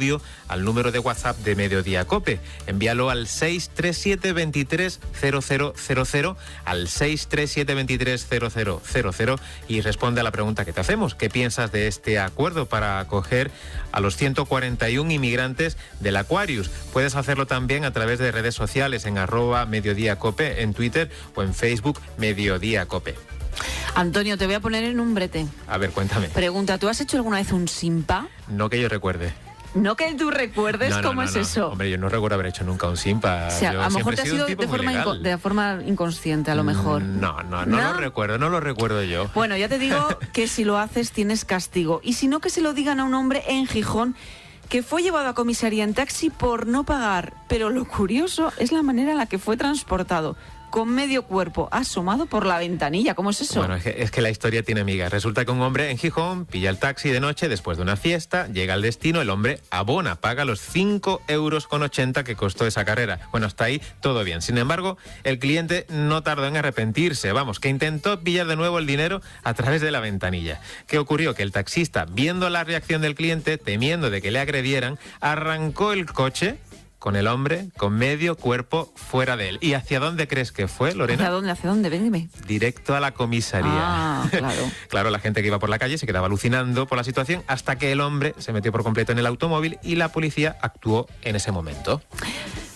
al número de WhatsApp de Mediodía COPE. Envíalo al 637 23 0000, al 637 23 0000 y responde a la pregunta que te hacemos. ¿Qué piensas de este acuerdo para acoger a los 141 inmigrantes del Aquarius? Puedes hacerlo también a través de redes sociales en @mediodíacope en Twitter o en Facebook Mediodía COPE. Antonio, te voy a poner en un brete. A ver, cuéntame. Pregunta, ¿tú has hecho alguna vez un simpa? No que yo recuerde. No que tú recuerdes cómo es eso. Hombre, yo no recuerdo haber hecho nunca un simpa. O sea, a lo mejor te ha sido de forma inconsciente, a lo mejor. No lo recuerdo yo. Bueno, ya te digo que si lo haces tienes castigo. Y si no, que se lo digan a un hombre en Gijón que fue llevado a comisaría en taxi por no pagar, pero lo curioso es la manera en la que fue transportado, con medio cuerpo asomado por la ventanilla. ¿Cómo es eso? Bueno, es que la historia tiene migas. Resulta que un hombre en Gijón pilla el taxi de noche después de una fiesta, llega al destino, el hombre abona, paga los 5,80 € que costó esa carrera. Bueno, hasta ahí todo bien. Sin embargo, el cliente no tardó en arrepentirse. Vamos, que intentó pillar de nuevo el dinero a través de la ventanilla. ¿Qué ocurrió? Que el taxista, viendo la reacción del cliente, temiendo de que le agredieran, arrancó el coche con el hombre con medio cuerpo fuera de él. ¿Y hacia dónde crees que fue, Lorena? ¿Hacia dónde? Dime. Directo a la comisaría. Ah, claro. Claro, la gente que iba por la calle se quedaba alucinando por la situación hasta que el hombre se metió por completo en el automóvil y la policía actuó en ese momento.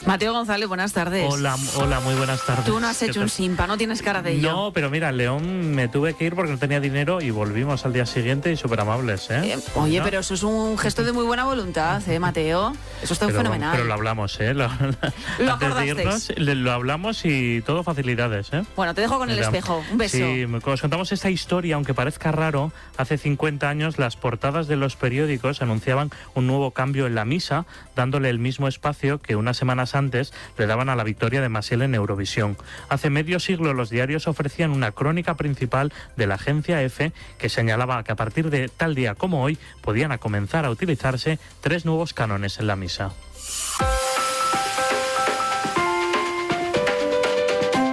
Mateo González, buenas tardes. Hola, muy buenas tardes. Tú no has hecho un simpa, no tienes cara de ello. No, pero mira, León me tuve que ir porque no tenía dinero y volvimos al día siguiente y súper amables, Oye, ¿no? Pero eso es un gesto de muy buena voluntad, Mateo. Eso está fenomenal. Pero lo hablamos, ¿Lo antes de irnos, lo hablamos y todo facilidades, Bueno, te dejo con el espejo. Un beso. Sí, os contamos esta historia, aunque parezca raro. Hace 50 años las portadas de los periódicos anunciaban un nuevo cambio en la misa, dándole el mismo espacio que unas semanas antes le daban a la victoria de Massiel en Eurovisión. Hace medio siglo los diarios ofrecían una crónica principal de la agencia EFE que señalaba que a partir de tal día como hoy podían comenzar a utilizarse 3 nuevos cánones en la misa.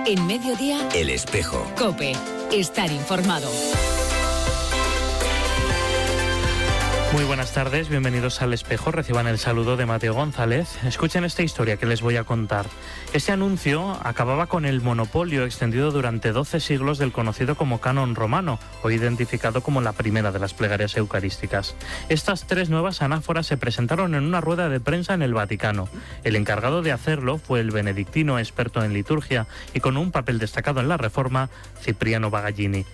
En Mediodía, El Espejo. COPE. Estar informado. Muy buenas tardes, bienvenidos al Espejo. Reciban el saludo de Mateo González. Escuchen esta historia que les voy a contar. Este anuncio acababa con el monopolio extendido durante 12 siglos del conocido como canon romano, hoy identificado como la primera de las plegarias eucarísticas. Estas 3 nuevas anáforas se presentaron en una rueda de prensa en el Vaticano. El encargado de hacerlo fue el benedictino experto en liturgia y con un papel destacado en la Reforma, Cipriano Bagallini.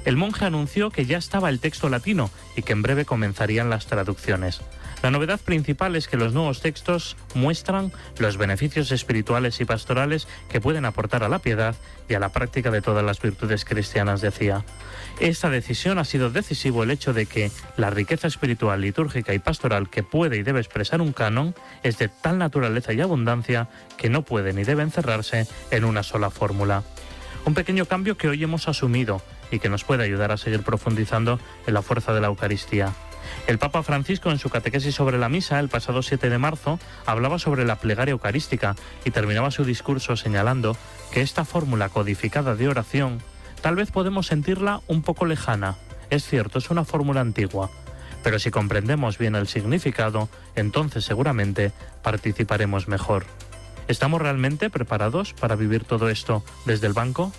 El monje anunció que ya estaba el texto latino y que en breve comenzarían las traducciones. La novedad principal es que los nuevos textos muestran los beneficios espirituales y pastorales que pueden aportar a la piedad y a la práctica de todas las virtudes cristianas, decía. Esta decisión ha sido decisivo el hecho de que la riqueza espiritual, litúrgica y pastoral que puede y debe expresar un canon es de tal naturaleza y abundancia que no puede ni debe encerrarse en una sola fórmula. Un pequeño cambio que hoy hemos asumido y que nos puede ayudar a seguir profundizando en la fuerza de la Eucaristía. El Papa Francisco, en su catequesis sobre la misa, el pasado 7 de marzo, hablaba sobre la plegaria eucarística y terminaba su discurso señalando que esta fórmula codificada de oración tal vez podemos sentirla un poco lejana. Es cierto, es una fórmula antigua, pero si comprendemos bien el significado, entonces seguramente participaremos mejor. ¿Estamos realmente preparados para vivir todo esto desde el banco?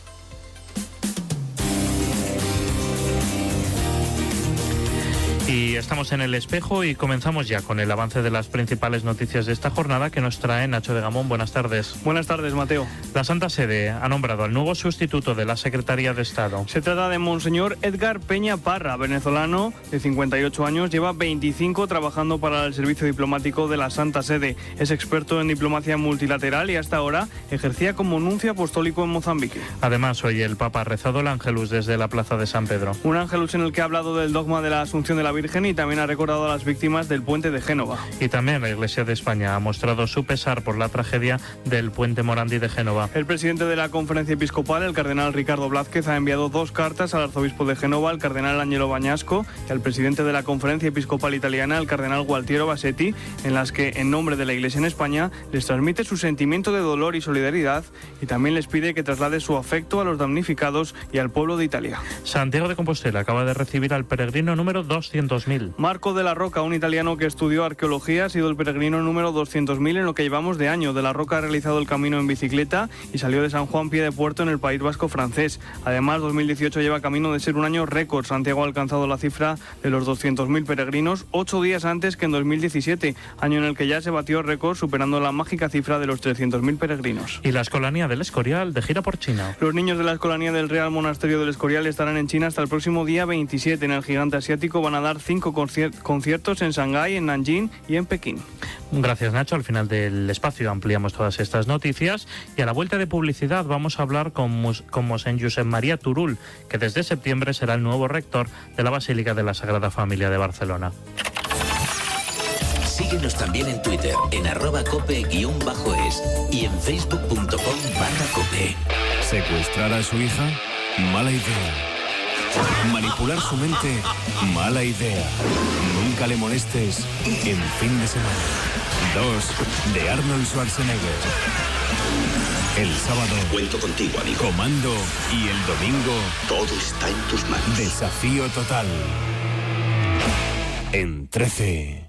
Y estamos en El Espejo y comenzamos ya con el avance de las principales noticias de esta jornada que nos trae Nacho de Gamón. Buenas tardes. Buenas tardes, Mateo. La Santa Sede ha nombrado al nuevo sustituto de la Secretaría de Estado. Se trata de Monseñor Edgar Peña Parra, venezolano de 58 años, lleva 25 trabajando para el Servicio Diplomático de la Santa Sede. Es experto en diplomacia multilateral y hasta ahora ejercía como nuncio apostólico en Mozambique. Además, hoy el Papa ha rezado el Ángelus desde la Plaza de San Pedro. Un Ángelus en el que ha hablado del dogma de la Asunción de la Virgen y también ha recordado a las víctimas del puente de Génova. Y también la Iglesia de España ha mostrado su pesar por la tragedia del puente Morandi de Génova. El presidente de la Conferencia Episcopal, el cardenal Ricardo Blázquez, ha enviado 2 cartas al arzobispo de Génova, el cardenal Angelo Bañasco, y al presidente de la Conferencia Episcopal Italiana, el cardenal Gualtiero Bassetti, en las que, en nombre de la Iglesia en España, les transmite su sentimiento de dolor y solidaridad y también les pide que traslade su afecto a los damnificados y al pueblo de Italia. Santiago de Compostela acaba de recibir al peregrino número 200.000. Marco de la Roca, un italiano que estudió arqueología, ha sido el peregrino número 200.000 en lo que llevamos de año. De la Roca ha realizado el camino en bicicleta y salió de San Juan pie de puerto en el País Vasco francés. Además, 2018 lleva camino de ser un año récord. Santiago ha alcanzado la cifra de los 200.000 peregrinos 8 días antes que en 2017, año en el que ya se batió récord superando la mágica cifra de los 300.000 peregrinos. Y la Escolanía del Escorial de gira por China. Los niños de la Escolanía del Real Monasterio del Escorial estarán en China hasta el próximo día 27. En el gigante asiático van a dar 5 conciertos en Shanghái, en Nanjing y en Pekín. Gracias, Nacho. Al final del espacio ampliamos todas estas noticias y a la vuelta de publicidad vamos a hablar con Mosén Josep María Turull, que desde septiembre será el nuevo rector de la Basílica de la Sagrada Familia de Barcelona. Síguenos también en Twitter, en @cope_es y en facebook.com/cope. ¿Secuestrar a su hija? Mala idea. Manipular su mente, mala idea. Nunca le molestes en Fin de Semana. 2 de Arnold Schwarzenegger. El sábado, cuento contigo, amigo. Comando, y el domingo, todo está en tus manos. Desafío total. En 13.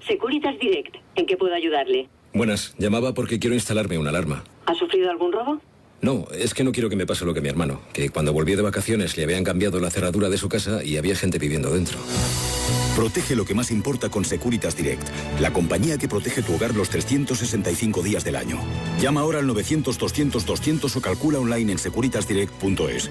Securitas Direct, ¿en qué puedo ayudarle? Buenas, llamaba porque quiero instalarme una alarma. ¿Ha sufrido algún robo? No, es que no quiero que me pase lo que mi hermano, que cuando volvió de vacaciones le habían cambiado la cerradura de su casa y había gente viviendo dentro. Protege lo que más importa con Securitas Direct, la compañía que protege tu hogar los 365 días del año. Llama ahora al 900-200-200 o calcula online en securitasdirect.es.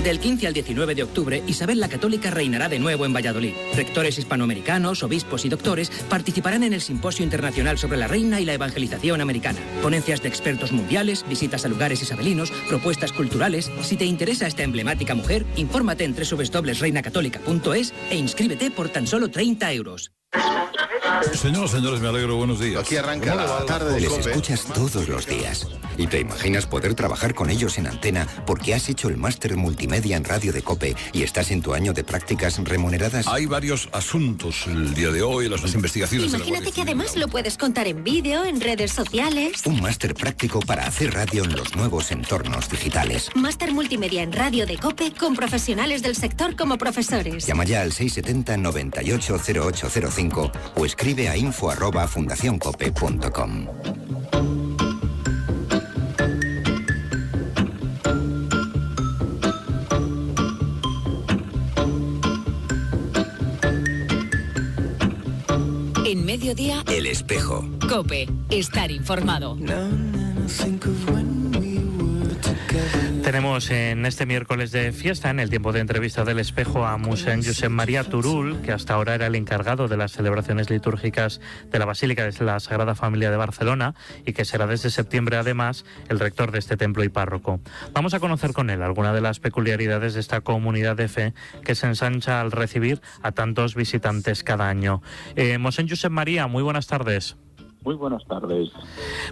Del 15 al 19 de octubre, Isabel la Católica reinará de nuevo en Valladolid. Rectores hispanoamericanos, obispos y doctores participarán en el Simposio Internacional sobre la Reina y la Evangelización Americana. Ponencias de expertos mundiales, visitas a lugares isabelinos, propuestas culturales. Si te interesa esta emblemática mujer, infórmate en www.reinacatólica.es e inscríbete por tan solo 30 euros. Señores, me alegro, buenos días. Aquí arranca la tarde de Les COPE. Escuchas todos los días y te imaginas poder trabajar con ellos en antena porque has hecho el máster multimedia en radio de COPE y estás en tu año de prácticas remuneradas. Hay varios asuntos el día de hoy, las investigaciones. Imagínate que además lo puedes contar en vídeo, en redes sociales. Un máster práctico para hacer radio en los nuevos entornos digitales. Máster multimedia en radio de COPE con profesionales del sector como profesores. Llama ya al 670 98 0805 o escribe a info@fundacioncope.com. En Mediodía, El Espejo. COPE. Estar informado. Tenemos en este miércoles de fiesta, en el tiempo de entrevista del Espejo, a Mossèn Josep Maria Turull, que hasta ahora era el encargado de las celebraciones litúrgicas de la Basílica de la Sagrada Familia de Barcelona y que será desde septiembre además el rector de este templo y párroco. Vamos a conocer con él algunas de las peculiaridades de esta comunidad de fe que se ensancha al recibir a tantos visitantes cada año. Mossèn Josep Maria, muy buenas tardes. Muy buenas tardes.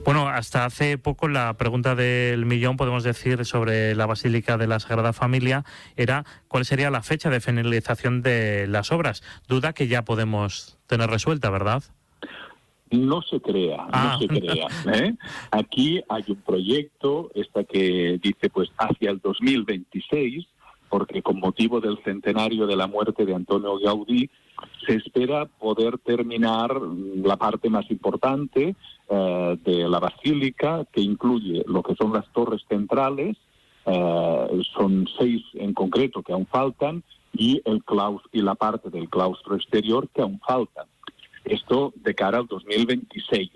Bueno, hasta hace poco la pregunta del millón, podemos decir, sobre la Basílica de la Sagrada Familia era cuál sería la fecha de finalización de las obras. Duda que ya podemos tener resuelta, ¿verdad? No se crea, no se crea. Aquí hay un proyecto, que dice pues hacia el 2026, porque con motivo del centenario de la muerte de Antonio Gaudí, se espera poder terminar la parte más importante de la basílica, que incluye lo que son las torres centrales, son 6 en concreto que aún faltan, y la parte del claustro exterior que aún faltan. Esto de cara al 2026,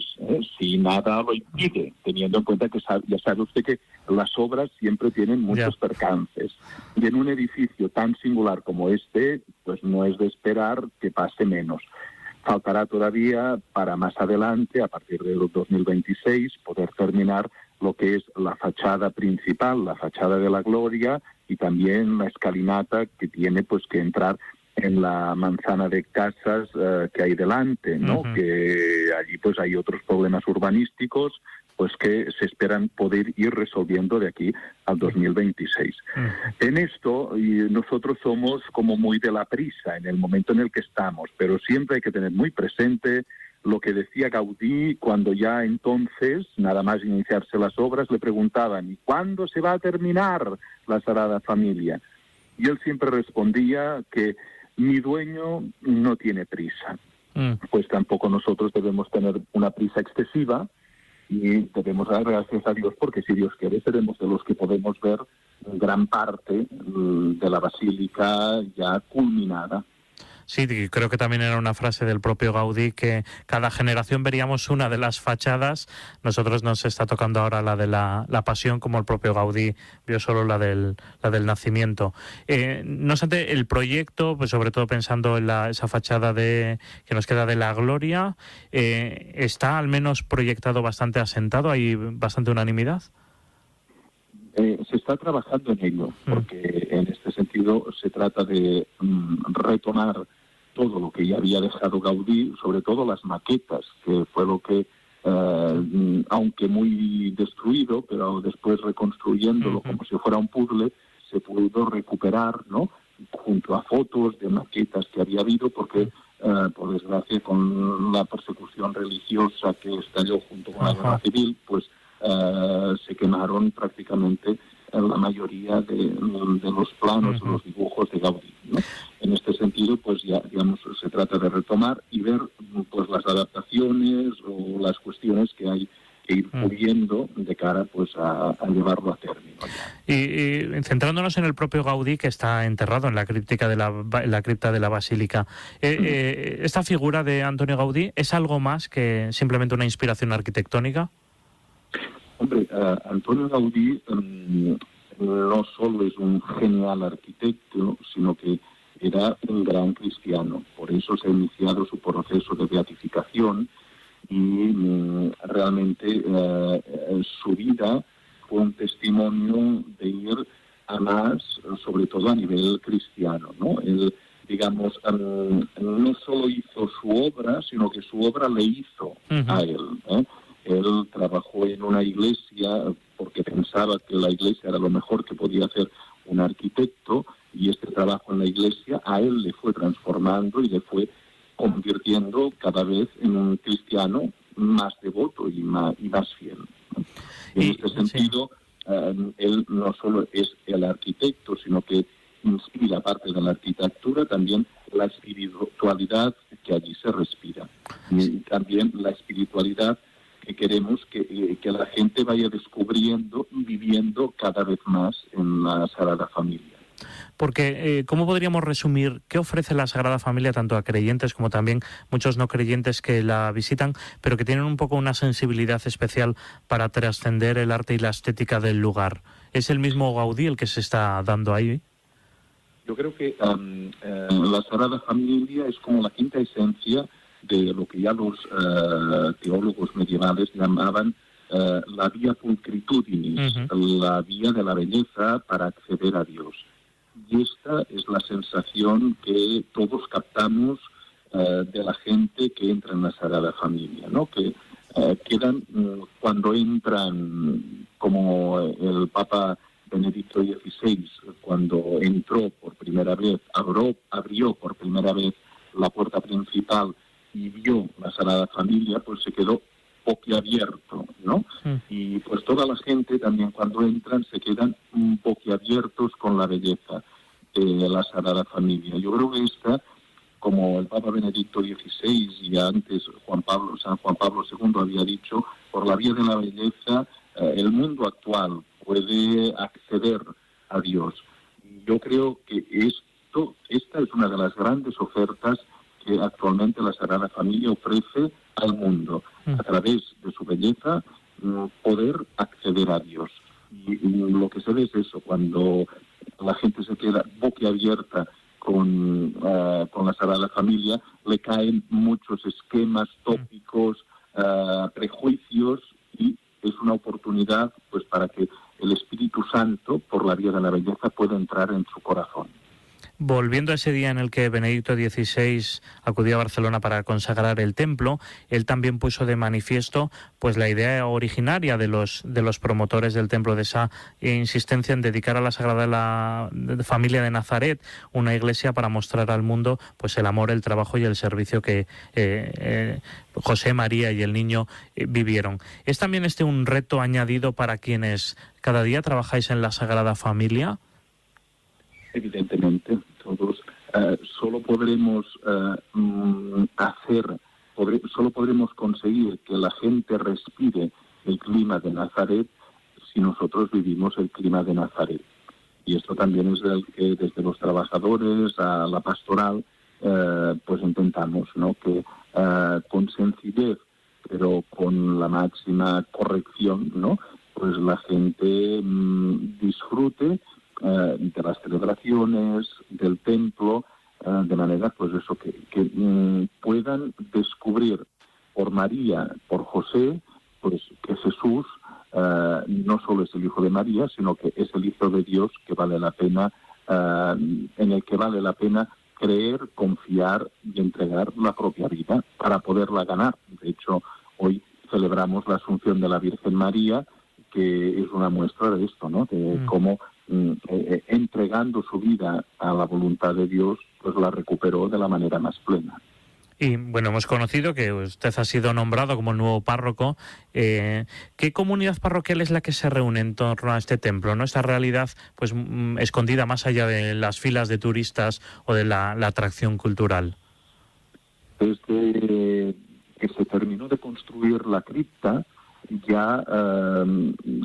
si nada lo impide, teniendo en cuenta que ya sabe usted que las obras siempre tienen muchos percances. Y en un edificio tan singular como este, pues no es de esperar que pase menos. Faltará todavía para más adelante, a partir del 2026, poder terminar lo que es la fachada principal, la fachada de la Gloria, y también la escalinata que tiene pues que entrar en la manzana de casas que hay delante, ¿no? Uh-huh. Que allí pues hay otros problemas urbanísticos pues que se esperan poder ir resolviendo de aquí al 2026. Uh-huh. En esto nosotros somos como muy de la prisa en el momento en el que estamos, pero siempre hay que tener muy presente lo que decía Gaudí cuando ya entonces, nada más iniciarse las obras, le preguntaban ¿y cuándo se va a terminar la Sagrada Familia? Y él siempre respondía que mi dueño no tiene prisa. Pues tampoco nosotros debemos tener una prisa excesiva y debemos dar gracias a Dios porque si Dios quiere seremos de los que podemos ver gran parte de la basílica ya culminada. Sí, creo que también era una frase del propio Gaudí que cada generación veríamos una de las fachadas. Nosotros nos está tocando ahora la de la Pasión, como el propio Gaudí vio solo la del nacimiento. No obstante, el proyecto, pues sobre todo pensando en esa fachada que nos queda de la Gloria, está al menos proyectado bastante asentado, hay bastante unanimidad. Se está trabajando en ello, porque en este sentido se trata de retomar todo lo que ya había dejado Gaudí, sobre todo las maquetas, que fue lo que, aunque muy destruido, pero después reconstruyéndolo como si fuera un puzzle, se pudo recuperar, ¿no?, junto a fotos de maquetas que había habido, porque por desgracia con la persecución religiosa que estalló junto con la guerra civil, pues se quemaron prácticamente la mayoría de los planos, de los dibujos de Gaudí, ¿no? En este sentido, pues ya, digamos, se trata de retomar y ver pues las adaptaciones o las cuestiones que hay que ir puliendo de cara pues a llevarlo a término. Y centrándonos en el propio Gaudí, que está enterrado en la cripta de la Basílica, ¿esta figura de Antonio Gaudí es algo más que simplemente una inspiración arquitectónica? Hombre, Antonio Gaudí no solo es un genial arquitecto, sino que era un gran cristiano. Por eso se ha iniciado su proceso de beatificación y realmente su vida fue un testimonio de ir a más, sobre todo a nivel cristiano, ¿no? Él, digamos, no solo hizo su obra, sino que su obra le hizo a él, ¿eh? Él trabajó en una iglesia porque pensaba que la iglesia era lo mejor que podía hacer un arquitecto, y este trabajo en la iglesia a él le fue transformando y le fue convirtiendo cada vez en un cristiano más devoto y más fiel, ¿no? Y en este sentido, él no solo es el arquitecto, sino que inspira, parte de la arquitectura, también la espiritualidad que allí se respira. Y también la espiritualidad que queremos que la gente vaya descubriendo y viviendo cada vez más en la Sagrada Familia. Porque, ¿cómo podríamos resumir qué ofrece la Sagrada Familia tanto a creyentes como también muchos no creyentes que la visitan, pero que tienen un poco una sensibilidad especial para trascender el arte y la estética del lugar? ¿Es el mismo Gaudí el que se está dando ahí? Yo creo que la Sagrada Familia es como la quinta esencia de lo que ya los teólogos medievales llamaban la vía pulcritudinis, la vía de la belleza para acceder a Dios. Y esta es la sensación que todos captamos de la gente que entra en la Sagrada Familia, ¿no? Que quedan, cuando entran, como el Papa Benedicto XVI, cuando entró por primera vez, abrió por primera vez la puerta principal y vio la Sagrada Familia, pues se quedó boquiabierto, ¿no? Y pues toda la gente también cuando entran se quedan boquiabiertos con la belleza de la Sagrada Familia. Yo creo que esta, como el Papa Benedicto XVI y antes San Juan Pablo II había dicho, por la vía de la belleza el mundo actual puede acceder a Dios. Yo creo que esta es una de las grandes ofertas que actualmente la Sagrada Familia ofrece al mundo, a través de su belleza, poder acceder a Dios. Y lo que se ve es eso, cuando la gente se queda boquiabierta con la Sagrada Familia, le caen muchos esquemas tópicos, prejuicios, y es una oportunidad pues para que el Espíritu Santo, por la vía de la belleza, pueda entrar en su corazón. Volviendo a ese día en el que Benedicto XVI acudió a Barcelona para consagrar el templo, él también puso de manifiesto pues la idea originaria de los promotores del templo, de esa insistencia en dedicar a la Sagrada Familia de Nazaret una iglesia para mostrar al mundo pues el amor, el trabajo y el servicio que José, María y el niño vivieron. ¿Es también un reto añadido para quienes cada día trabajáis en la Sagrada Familia? Evidentemente, todos solo podremos solo podremos conseguir que la gente respire el clima de Nazaret si nosotros vivimos el clima de Nazaret. Y esto también es el que desde los trabajadores a la pastoral pues intentamos, ¿no? Que con sencillez, pero con la máxima corrección, ¿no? Pues la gente disfrute de las celebraciones, del templo, de manera pues eso, que puedan descubrir por María, por José, pues que Jesús no solo es el Hijo de María, sino que es el Hijo de Dios que vale la pena, en el que vale la pena creer, confiar y entregar la propia vida para poderla ganar. De hecho, hoy celebramos la Asunción de la Virgen María, que es una muestra de esto, ¿no? De cómo entregando su vida a la voluntad de Dios, pues la recuperó de la manera más plena. Y bueno, hemos conocido que usted ha sido nombrado como el nuevo párroco. ¿Qué comunidad parroquial es la que se reúne en torno a este templo, ¿no? Esta realidad pues escondida más allá de las filas de turistas o de la atracción cultural. Desde que se terminó de construir la cripta, ya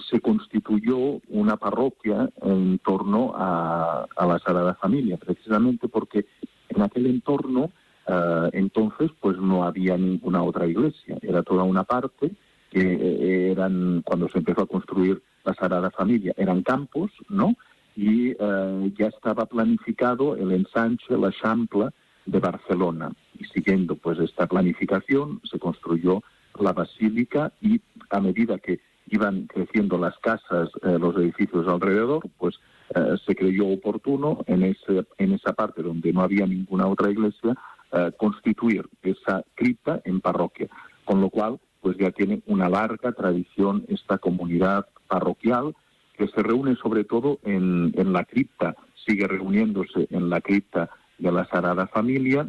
se constituyó una parroquia en torno a la Sagrada Familia, precisamente porque en aquel entorno entonces pues no había ninguna otra iglesia, era toda una parte que eran, cuando se empezó a construir la Sagrada Familia, eran campos, ¿no? Y ya estaba planificado el ensanche, la Champla de Barcelona, y siguiendo pues esta planificación se construyó la basílica, y a medida que iban creciendo las casas, los edificios alrededor, pues se creyó oportuno en esa parte donde no había ninguna otra iglesia constituir esa cripta en parroquia, con lo cual pues ya tiene una larga tradición esta comunidad parroquial, que se reúne sobre todo en la cripta, sigue reuniéndose en la cripta de la Sagrada Familia,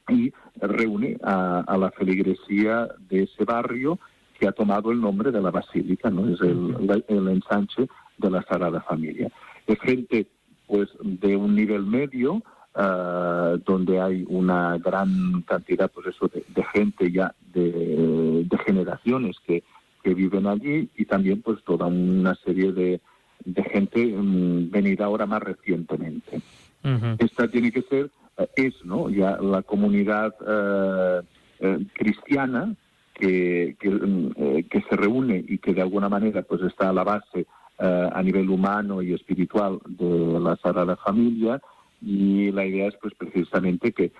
y reúne a la feligresía de ese barrio, que ha tomado el nombre de la basílica, ¿no? Es el ensanche de la Sagrada Familia. Es gente pues de un nivel medio, donde hay una gran cantidad pues eso de gente ya de generaciones que viven allí, y también pues toda una serie de gente venida ahora más recientemente. Esta tiene que ser, ¿no? Ya la comunidad cristiana que se reúne y que de alguna manera pues está a la base a nivel humano y espiritual de la Sagrada Familia. Y la idea es pues precisamente que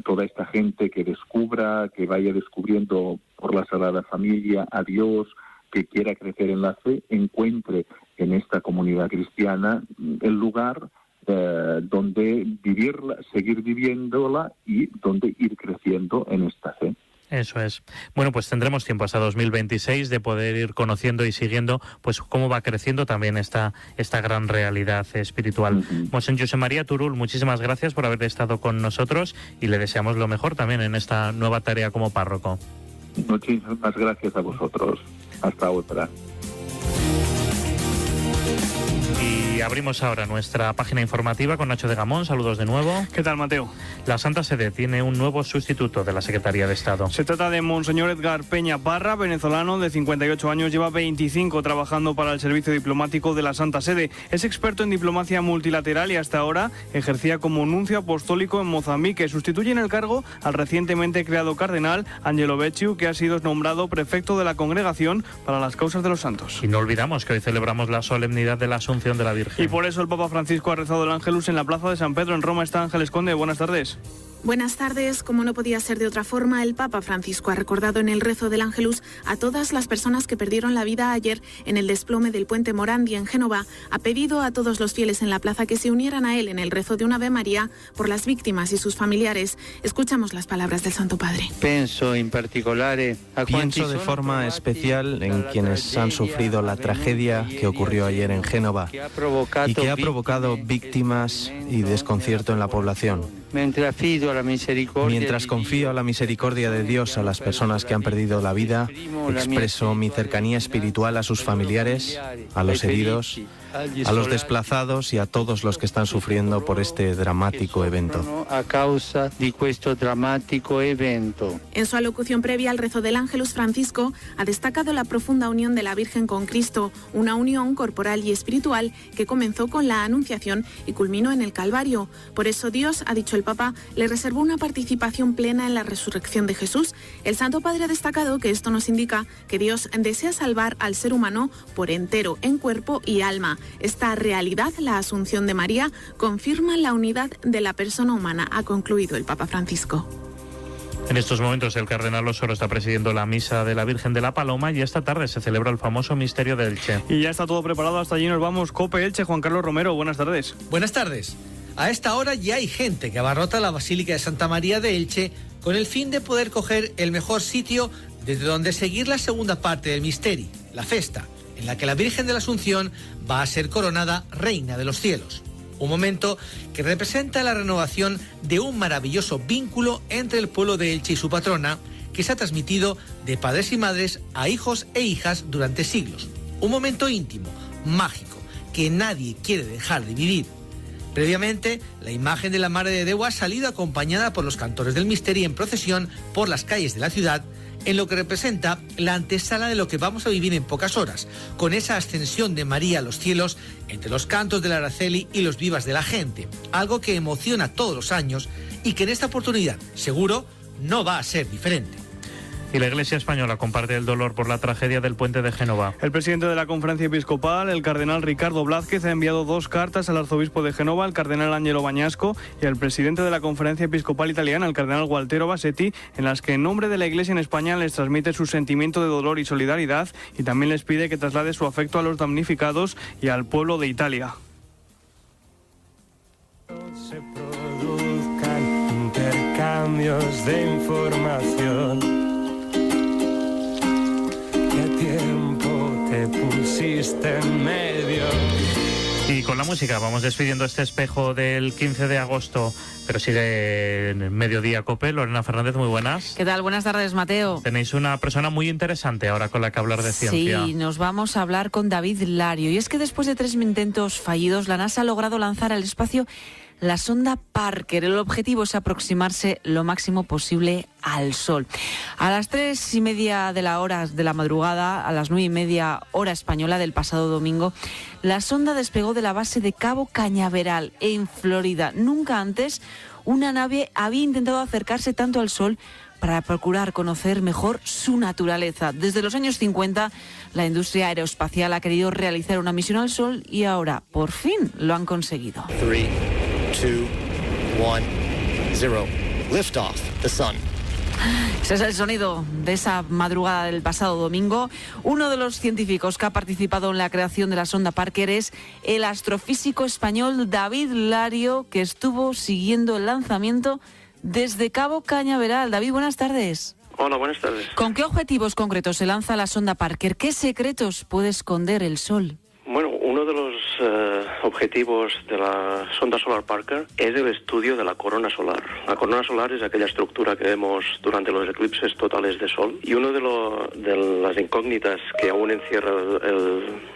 toda esta gente que descubra, que vaya descubriendo por la Sagrada Familia a Dios, que quiera crecer en la fe, encuentre en esta comunidad cristiana el lugar donde vivirla, seguir viviéndola, y donde ir creciendo en esta fe. Eso es. Bueno, pues tendremos tiempo hasta 2026 de poder ir conociendo y siguiendo pues cómo va creciendo también esta gran realidad espiritual. Monseñor José María Turull, muchísimas gracias por haber estado con nosotros, y le deseamos lo mejor también en esta nueva tarea como párroco. Muchísimas gracias a vosotros. Hasta otra. Y abrimos ahora nuestra página informativa con Nacho de Gamón. Saludos de nuevo. ¿Qué tal, Mateo? La Santa Sede tiene un nuevo sustituto de la Secretaría de Estado. Se trata de Monseñor Edgar Peña Parra, venezolano de 58 años, lleva 25 trabajando para el servicio diplomático de la Santa Sede. Es experto en diplomacia multilateral y hasta ahora ejercía como nuncio apostólico en Mozambique. Sustituye en el cargo al recientemente creado cardenal Angelo Becciu, que ha sido nombrado prefecto de la Congregación para las Causas de los Santos. Y no olvidamos que hoy celebramos la solemnidad de la Asunción de la Virgen. Y por eso el Papa Francisco ha rezado el Ángelus en la Plaza de San Pedro. En Roma está Ángeles Conde. Buenas tardes. Buenas tardes. Como no podía ser de otra forma, el Papa Francisco ha recordado en el rezo del Ángelus a todas las personas que perdieron la vida ayer en el desplome del puente Morandi en Génova. Ha pedido a todos los fieles en la plaza que se unieran a él en el rezo de un Ave María por las víctimas y sus familiares. Escuchamos las palabras del Santo Padre. Pienso de forma especial en quienes han sufrido la tragedia que ocurrió ayer en Génova y que ha provocado víctimas y desconcierto en la población. Mientras confío a la misericordia de Dios a las personas que han perdido la vida, expreso mi cercanía espiritual a sus familiares, a los heridos, a los desplazados y a todos los que están sufriendo por este dramático evento. En su alocución previa al rezo del Ángelus, Francisco ha destacado la profunda unión de la Virgen con Cristo, una unión corporal y espiritual que comenzó con la Anunciación y culminó en el Calvario. Por eso Dios, ha dicho el Papa, le reservó una participación plena en la resurrección de Jesús. El Santo Padre ha destacado que esto nos indica que Dios desea salvar al ser humano por entero, en cuerpo y alma. Esta realidad, la Asunción de María, confirma la unidad de la persona humana, ha concluido el Papa Francisco. En estos momentos el cardenal Osoro está presidiendo la misa de la Virgen de la Paloma, y esta tarde se celebra el famoso misterio de Elche. Y ya está todo preparado, hasta allí nos vamos. COPE Elche, Juan Carlos Romero, buenas tardes. Buenas tardes. A esta hora ya hay gente que abarrota la Basílica de Santa María de Elche con el fin de poder coger el mejor sitio desde donde seguir la segunda parte del Misteri, la festa, en la que la Virgen de la Asunción va a ser coronada Reina de los Cielos. Un momento que representa la renovación de un maravilloso vínculo entre el pueblo de Elche y su patrona, que se ha transmitido de padres y madres a hijos e hijas durante siglos. Un momento íntimo, mágico, que nadie quiere dejar de vivir. Previamente, la imagen de la Mare de Déu ha salido acompañada por los cantores del Misteri en procesión por las calles de la ciudad, en lo que representa la antesala de lo que vamos a vivir en pocas horas, con esa ascensión de María a los cielos entre los cantos del Araceli y los vivas de la gente, algo que emociona todos los años y que en esta oportunidad, seguro, no va a ser diferente. Y la Iglesia española comparte el dolor por la tragedia del puente de Génova. El presidente de la Conferencia Episcopal, el cardenal Ricardo Blázquez, ha enviado 2 cartas al arzobispo de Génova, el cardenal Angelo Bañasco, y al presidente de la Conferencia Episcopal Italiana, el cardenal Gualtero Bassetti, en las que en nombre de la Iglesia en España les transmite su sentimiento de dolor y solidaridad y también les pide que traslade su afecto a los damnificados y al pueblo de Italia. Se produzcan intercambios de información. Te pusiste en medio. Y con la música vamos despidiendo este espejo del 15 de agosto, pero sigue en Mediodía Cope. Lorena Fernández, muy buenas. ¿Qué tal? Buenas tardes, Mateo. Tenéis una persona muy interesante ahora con la que hablar de ciencia. Sí, nos vamos a hablar con David Lario. Y es que después de 3 intentos fallidos, la NASA ha logrado lanzar al espacio la sonda Parker. El objetivo es aproximarse lo máximo posible al Sol. A las 3:30 de la madrugada, a las 9:30 hora española del pasado domingo, la sonda despegó de la base de Cabo Cañaveral, en Florida. Nunca antes una nave había intentado acercarse tanto al Sol para procurar conocer mejor su naturaleza. Desde los años 50, la industria aeroespacial ha querido realizar una misión al Sol y ahora, por fin, lo han conseguido. 3, 2, 1, 0. Liftoff, the sun. Ese es el sonido de esa madrugada del pasado domingo. Uno de los científicos que ha participado en la creación de la sonda Parker es el astrofísico español David Lario, que estuvo siguiendo el lanzamiento desde Cabo Cañaveral. David, buenas tardes. Hola, buenas tardes. ¿Con qué objetivos concretos se lanza la sonda Parker? ¿Qué secretos puede esconder el Sol? Bueno, uno de los objetivos de la sonda solar Parker es el estudio de la corona solar. La corona solar es aquella estructura que vemos durante los eclipses totales de Sol, y uno de las incógnitas que aún encierra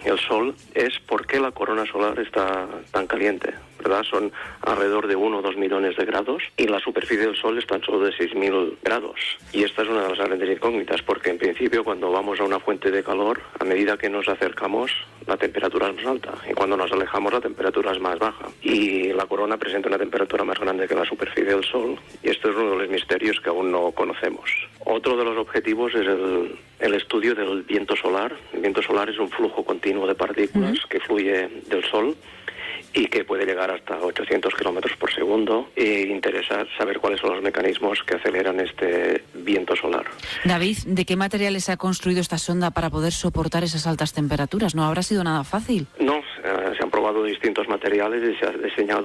el Sol es por qué la corona solar está tan caliente, ¿verdad? Son alrededor de 1 o 2 millones de grados y la superficie del Sol es tan solo de 6.000 grados. Y esta es una de las grandes incógnitas, porque en principio cuando vamos a una fuente de calor, a medida que nos acercamos, la temperatura es más alta, y cuando nos alejamos la temperatura es más baja. Y la corona presenta una temperatura más grande que la superficie del Sol, y esto es uno de los misterios que aún no conocemos. Otro de los objetivos es el estudio del viento solar. El viento solar es un flujo continuo de partículas que fluye del Sol y que puede llegar hasta 800 kilómetros por segundo, e interesa saber cuáles son los mecanismos que aceleran este viento solar. David, ¿de qué materiales se ha construido esta sonda para poder soportar esas altas temperaturas? No habrá sido nada fácil. No, se han probado distintos materiales y se ha diseñado